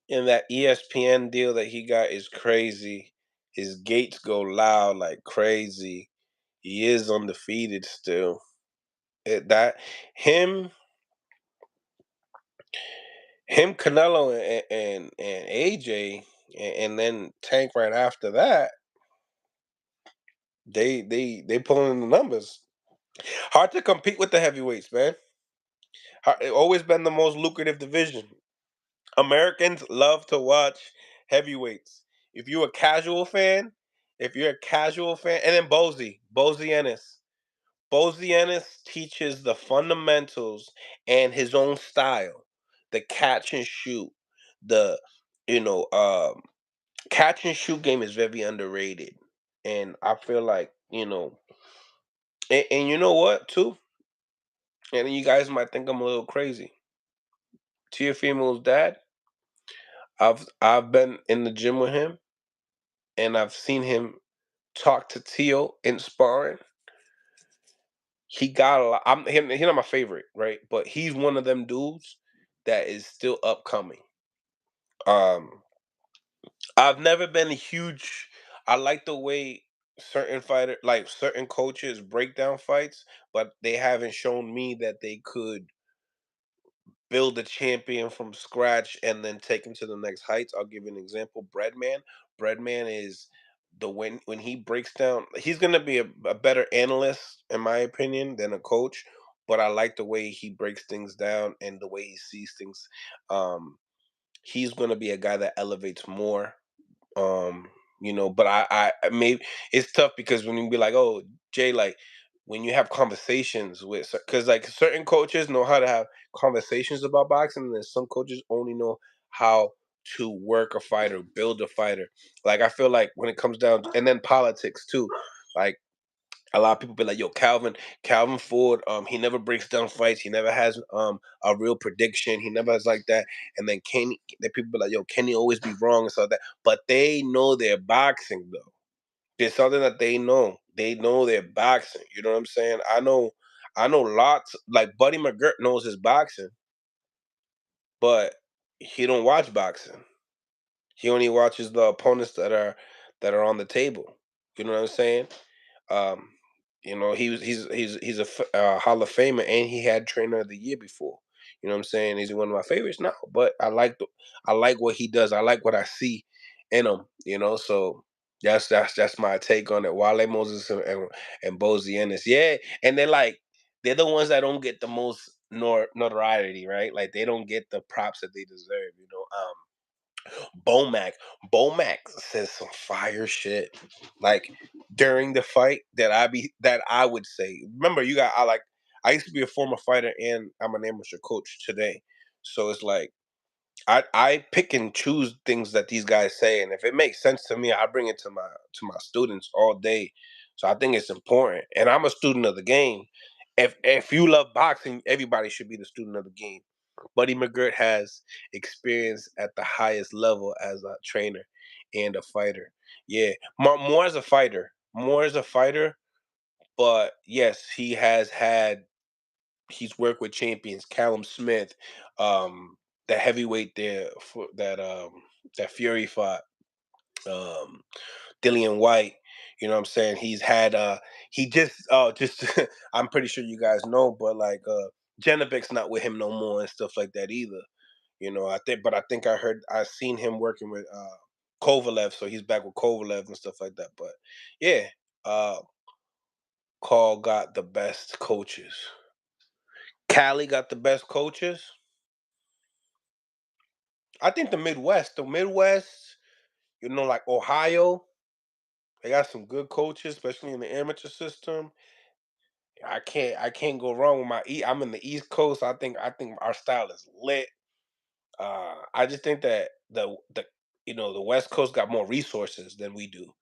and that ESPN deal that he got is crazy. His gates go loud like crazy. He is undefeated still. That him Canelo and AJ and then Tank right after that. They pulling in the numbers. Hard to compete with the heavyweights, man. It always been the most lucrative division. Americans love to watch heavyweights. If you're a casual fan, and then Bozy Ennis. Bozy Ennis teaches the fundamentals and his own style. The catch and shoot. The you know, catch and shoot game is very underrated. And I feel like, you know, and you know what too? And you guys might think I'm a little crazy. Teofimo's dad, I've been in the gym with him and I've seen him talk to Tio in sparring. He got a lot. He's not my favorite, right? But he's one of them dudes that is still upcoming. Um, I've never been a huge. I like the way certain coaches break down fights, but they haven't shown me that they could build a champion from scratch and then take him to the next heights. I'll give you an example. Breadman. Breadman is the when he breaks down, he's gonna be a better analyst, in my opinion, than a coach. But I like the way he breaks things down and the way he sees things. Um, he's gonna be a guy that elevates more. um but I maybe it's tough because when you be like, oh, Jay, like when you have conversations with, because like certain coaches know how to have conversations about boxing, and then some coaches only know how to work a fighter, build a fighter. Like I feel like when it comes down, and then politics too, like a lot of people be like, yo, Calvin Ford, he never breaks down fights. He never has a real prediction. He never has like that. And then Kenny, the people be like, yo, Kenny always be wrong and stuff like that. But they know their boxing though. There's something that they know. They know their boxing. You know what I'm saying? I know lots. Like Buddy McGirt knows his boxing, but he don't watch boxing. He only watches the opponents that are on the table. You know what I'm saying? Um, he's a Hall of Famer, and he had Trainer of the Year before. You know what I'm saying? He's one of my favorites now. But I like what he does. I like what I see in him. So that's my take on it. Wale Moses and Bozy Ennis, yeah, and they're the ones that don't get the most notoriety, right? Like they don't get the props that they deserve. Bomac. Bomac says some fire shit. Like during the fight that I would say. Remember, I used to be a former fighter and I'm an amateur coach today. So it's like I pick and choose things that these guys say, and if it makes sense to me, I bring it to my students all day. So I think it's important. And I'm a student of the game. If you love boxing, everybody should be the student of the game. Buddy McGirt has experience at the highest level as a trainer and a fighter. Yeah, more as a fighter, But yes, he's worked with champions, Callum Smith, the heavyweight there for that Fury fought, um, Dillian White. You know what I'm saying? He just I'm pretty sure you guys know, but like Genovic's not with him no more and stuff like that either. I think I seen him working with Kovalev, so he's back with Kovalev and stuff like that. But yeah, uh Call got the best coaches. Cali got the best coaches. I think the Midwest, like Ohio, they got some good coaches, especially in the amateur system. I can't go wrong with I'm in the East Coast. I think our style is lit. I just think that the West Coast got more resources than we do.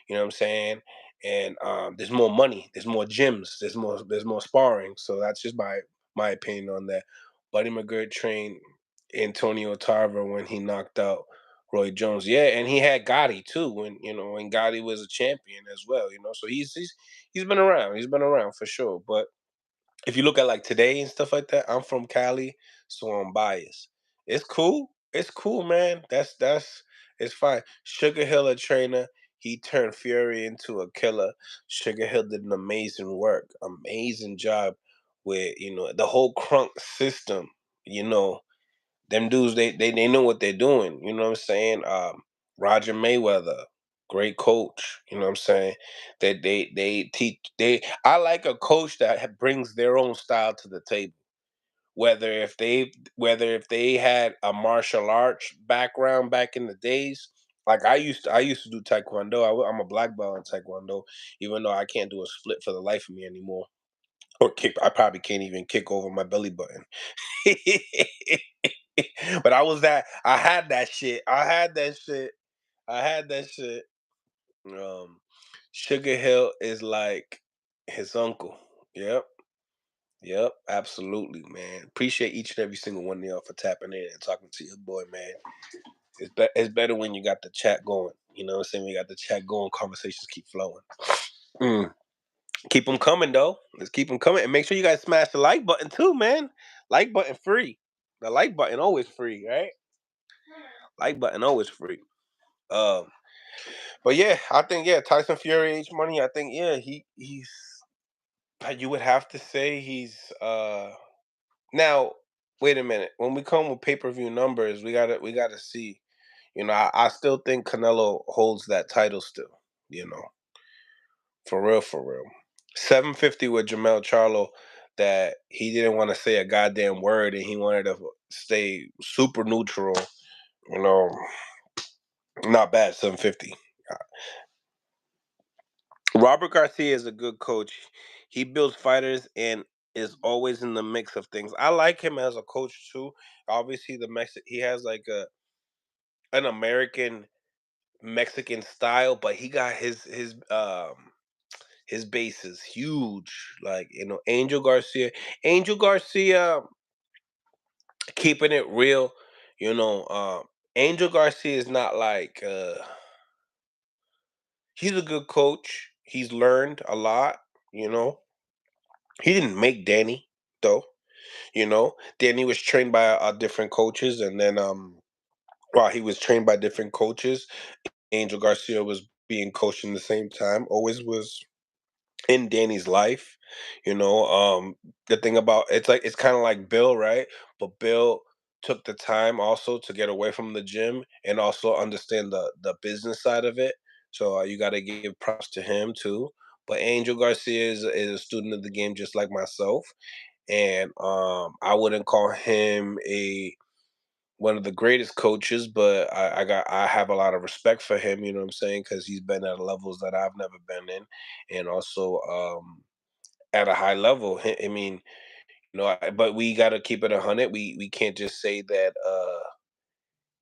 You know what I'm saying? And there's more money, there's more gyms, there's more sparring. So that's just my opinion on that. Buddy McGirt trained Antonio Tarver when he knocked out Roy Jones. Yeah, and he had Gotti too when Gotti was a champion as well. So he's been around. He's been around for sure. But if you look at like today and stuff like that, I'm from Cali, so I'm biased. It's cool. It's cool, man. That's it's fine. Sugar Hill, a trainer, he turned Fury into a killer. Sugar Hill did an amazing work, amazing job with the whole Crunk system. You know, them dudes, they know what they're doing. You know what I'm saying? Roger Mayweather, great coach. You know what I'm saying? They teach they I like a coach that brings their own style to the table. Whether if they had a martial arts background back in the days, like I used to do taekwondo. I'm a black belt in taekwondo, even though I can't do a split for the life of me anymore. Or kick, I probably can't even kick over my belly button. But I had that shit. I had that shit. Um, Sugar Hill is like his uncle. Yep. Yep. Absolutely, man. Appreciate each and every single one of y'all for tapping in and talking to your boy, man. It's better when you got the chat going. You know what I'm saying? We got the chat going, conversations keep flowing. Mm. Keep them coming, though. Let's keep them coming. And make sure you guys smash the like button, too, man. Like button free. The like button always free, right? Like button always free. Um, but yeah, I think yeah, Tyson Fury H Money. I think yeah, he's. You would have to say he's now. Wait a minute. When we come with pay per view numbers, we gotta see. I still think Canelo holds that title still. You know, for real, for real. 750 with Jamel Charlo. That he didn't want to say a goddamn word and he wanted to stay super neutral. You know, not bad. 750. Robert Garcia is a good coach. He builds fighters and is always in the mix of things. I like him as a coach too. Obviously, he has like an American Mexican style, but he got his base is huge. Like Angel Garcia, Angel Garcia keeping it real. You know, Angel Garcia is not like he's a good coach. He's learned a lot. You know, he didn't make Danny though. Danny was trained by different coaches, and then while he was trained by different coaches, Angel Garcia was being coached in the same time. Always was in Danny's life. The thing about it's kind of like Bill, right? But Bill took the time also to get away from the gym and also understand the business side of it. So you got to give props to him too. But Angel Garcia is a student of the game just like myself, and I wouldn't call him a one of the greatest coaches, but I have a lot of respect for him. You know what I'm saying? Because he's been at levels that I've never been in, and also at a high level. I mean, but we got to keep it 100. We can't just say that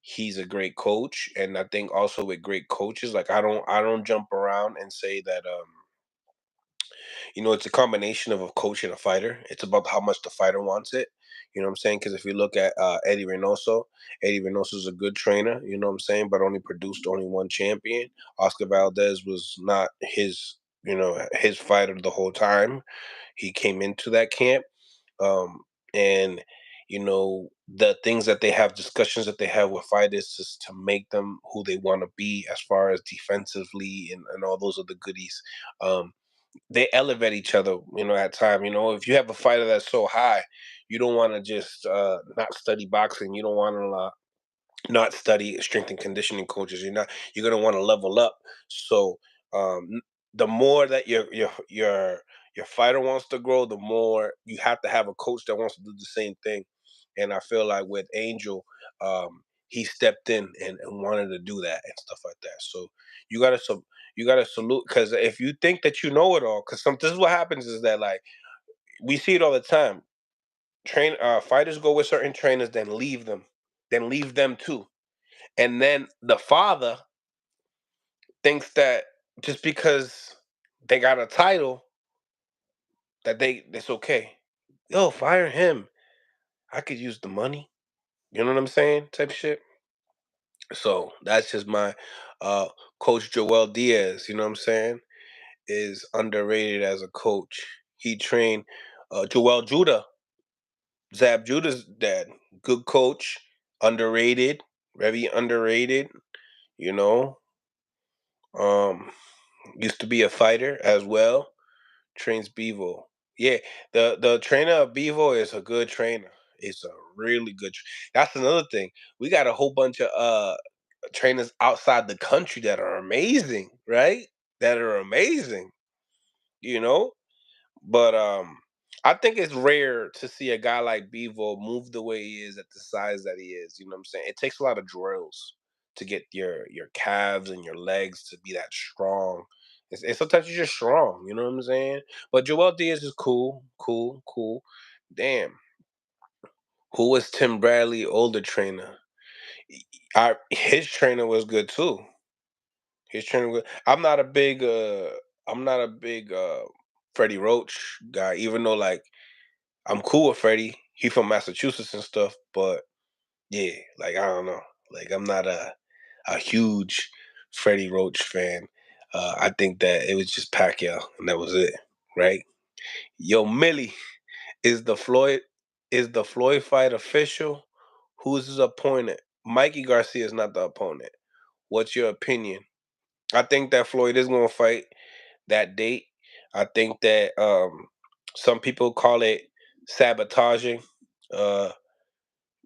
he's a great coach, and I think also with great coaches, like I don't jump around and say that it's a combination of a coach and a fighter. It's about how much the fighter wants it. You know what I'm saying? Because if you look at Eddie Reynoso is a good trainer. You know what I'm saying? But only produced only one champion. Oscar Valdez was not his fighter the whole time. He came into that camp, um, and the things that they have, discussions that they have with fighters, just to make them who they want to be as far as defensively and all those other goodies. They elevate each other, at time. If you have a fighter that's so high, you don't want to just not study boxing. You don't want to not study strength and conditioning coaches. You're gonna want to level up. So the more that your fighter wants to grow, the more you have to have a coach that wants to do the same thing. And I feel like with Angel, he stepped in and wanted to do that and stuff like that. So you gotta you gotta salute, because if you think that you know it all, because this is what happens is that, like, we see it all the time. Fighters go with certain trainers, then leave them too, and then the father thinks that just because they got a title that it's okay. Yo, fire him. I could use the money. You know what I'm saying? Type shit. So that's just my uh coach Joel Diaz, you know what I'm saying? Is underrated as a coach. He trained Joel Judah, Zab Judah's dad. Good coach, underrated, very underrated, you know. Um Used to be a fighter as well. Trains Bevo. Yeah, the trainer of Bevo is a good trainer. It's a really good. That's another thing. We got a whole bunch of trainers outside the country that are amazing, right? That are amazing, you know. But I think it's rare to see a guy like Bevo move the way he is at the size that he is. You know what I'm saying? It takes a lot of drills to get your calves and your legs to be that strong. And sometimes you're just strong. You know what I'm saying? But Joel Diaz is cool, cool, cool. Damn, who was Tim Bradley older trainer? His trainer was good too. His trainer was. I'm not a big Freddie Roach guy, even though, like, I'm cool with Freddie. He from Massachusetts and stuff, but yeah, like, I don't know. Like, I'm not a huge Freddie Roach fan. I think that it was just Pacquiao and that was it, right? Yo, Millie, is the Floyd is the Floyd fight official? Who's his opponent? Mikey Garcia is not the opponent. What's your opinion? I think that Floyd is going to fight that date. I think that some people call it sabotaging. Uh,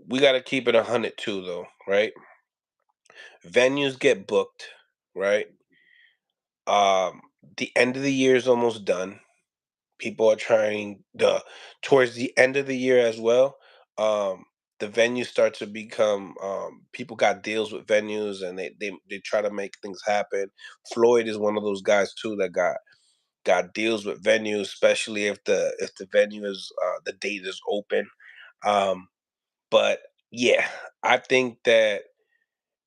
we got to keep it 100 too, though, right? Venues get booked, right? Um, the end of the year is almost done. People are trying the towards the end of the year as well. Um, the venues start to become people got deals with venues and they try to make things happen. Floyd is one of those guys too that got deals with venues, especially if the venue is the date is open. Um, but yeah, I think that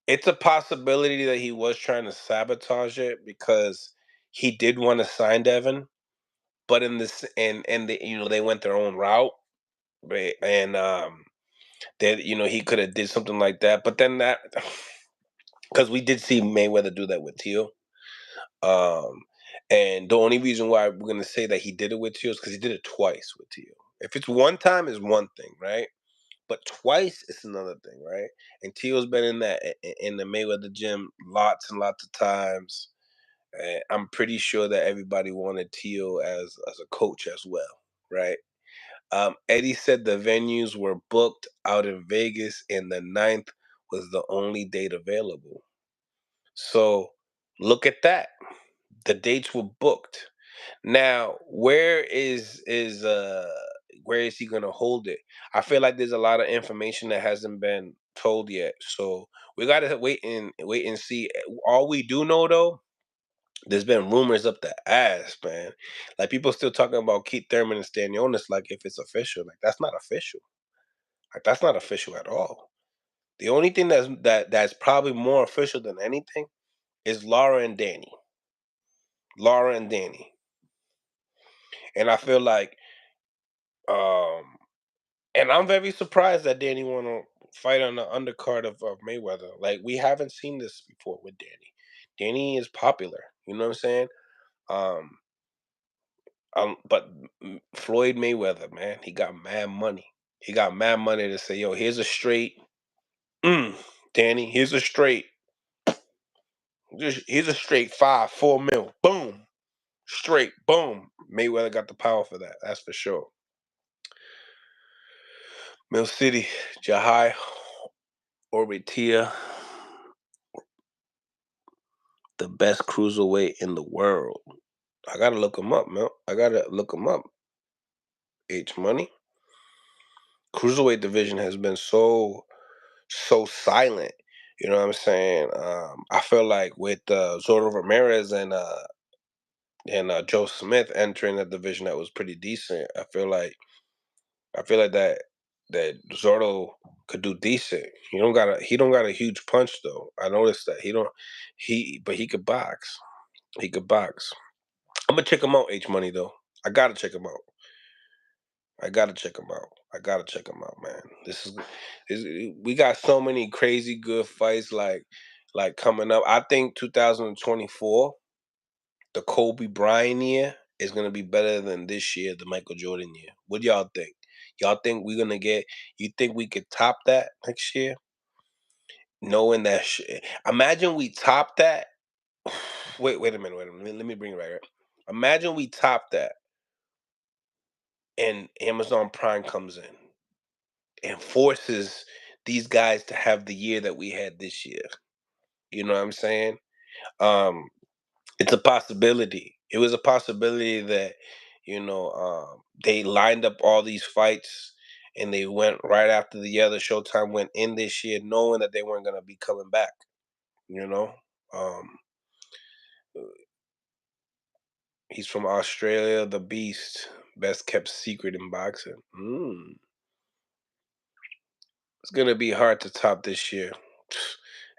it's a possibility that he was trying to sabotage it because he did want to sign Devin, but in this and the, they went their own route, right? And that he could have did something like that, but then that because we did see Mayweather do that with Teal. Um, and the only reason why we're gonna say that he did it with Teal is because he did it twice with Teal. If it's one time, is one thing, right? But twice is another thing, right? And Teal's been in that in the Mayweather gym lots and lots of times. And I'm pretty sure that everybody wanted Teal as a coach as well, right? Eddie said the venues were booked out in Vegas, and the ninth was the only date available. So look at that. The dates were booked. Now, where is he gonna hold it? I feel like there's a lot of information that hasn't been told yet. So we gotta wait and see. All we do know though, there's been rumors up the ass, man. Like people still talking about Keith Thurman and Stanionis like if it's official. Like that's not official. Like that's not official at all. The only thing that's probably more official than anything is Laura and Danny. Laura and Danny. And I feel like um and I'm very surprised that Danny wanna fight on the undercard of Mayweather. Like we haven't seen this before with Danny. Danny is popular. You know what I'm saying? Um but Floyd Mayweather, man, he got mad money. He got mad money to say, yo, here's a straight, mm, Danny, here's a straight 4 mil. Boom. Straight. Boom. Mayweather got the power for that. That's for sure. Mill City, Jahai, Orbitia, the best cruiserweight in the world. I gotta look him up, man. I gotta look him up. H Money. Cruiserweight division has been so silent. You know what I'm saying? I feel like with Zordo Ramirez and Joe Smith entering the division that was pretty decent. I feel like that Zordo could do decent. He don't got a huge punch though. I noticed that but he could box. He could box. I'm gonna check him out. H Money though. I gotta check him out. I gotta check him out. I gotta check him out, man. We got so many crazy good fights like coming up. I think 2024, the Kobe Bryant year, is gonna be better than this year, the Michael Jordan year. What do y'all think? Y'all think we're gonna get? You think we could top that next year? Knowing that, imagine we top that. Wait a minute, wait a minute. Let me bring it right. Imagine we top that, and Amazon Prime comes in and forces these guys to have the year that we had this year. You know what I'm saying? Um, it's a possibility. It was a possibility that they lined up all these fights and they went right after the other. Showtime went in this year, knowing that they weren't going to be coming back. You know, um, he's from Australia, the Beast, best kept secret in boxing. It's gonna be hard to top this year.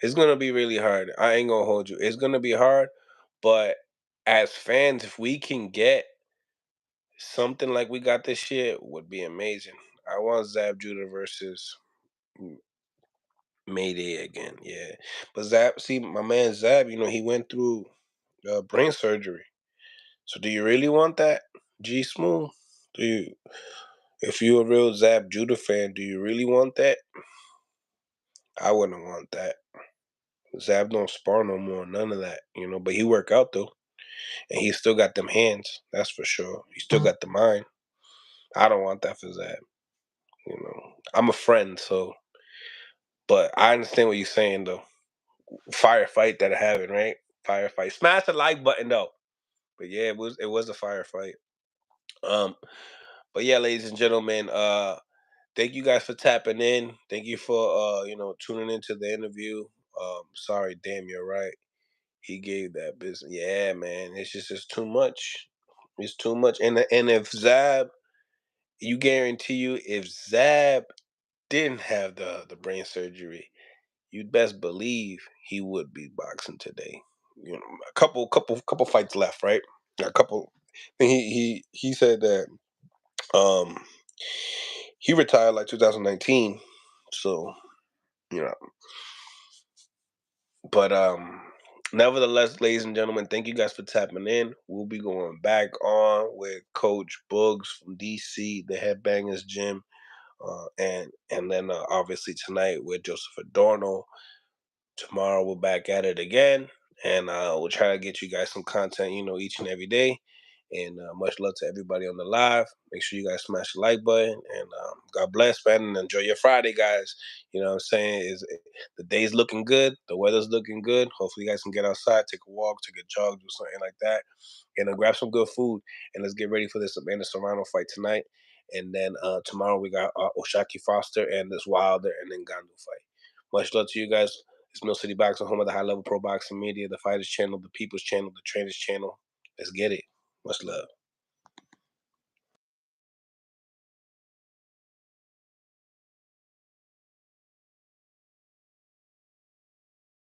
It's gonna be really hard. I ain't gonna hold you. It's gonna be hard, but as fans, if we can get something like we got this year, would be amazing. I want Zab Judah versus M- Mayday again. Yeah, but Zab, see, my man Zab, he went through brain surgery. So, do you really want that, G Smooth? Do you? If you're a real Zab Judah fan, do you really want that? I wouldn't want that. Zab don't spar no more, none of that, But he work out though, and he still got them hands. That's for sure. He still got the mind. I don't want that for Zab. I'm a friend, so. But I understand what you're saying though. Firefight that happened, right? Firefight. Smash the like button though. But yeah, it was a firefight. Um, but yeah, ladies and gentlemen, thank you guys for tapping in. Thank you for tuning into the interview. Sorry, damn, you're right. He gave that business. Yeah, man. It's too much. It's too much. And if Zab, you guarantee you, if Zab didn't have the brain surgery, you'd best believe he would be boxing today. A couple fights left, right? A couple. He said that um he retired like 2019. So you know, but nevertheless, ladies and gentlemen, thank you guys for tapping in. We'll be going back on with Coach Boogs from DC, the Headbangers Gym, and then obviously tonight with Joseph Adorno. Tomorrow we're back at it again, and we'll try to get you guys some content, each and every day. And much love to everybody on the live. Make sure you guys smash the like button, and God bless, man, and enjoy your Friday, guys. You know what I'm saying? The day's looking good, the weather's looking good. Hopefully, you guys can get outside, take a walk, take a jog, do something like that, and grab some good food. And let's get ready for this Amanda-Serrano fight tonight. And then tomorrow we got Oshaki Foster and this Wilder and then Ngannou fight. Much love to you guys. It's Mill City Boxing, home of the high level pro boxing media, the Fighters Channel, the People's Channel, the Trainers Channel. Let's get it. Much love.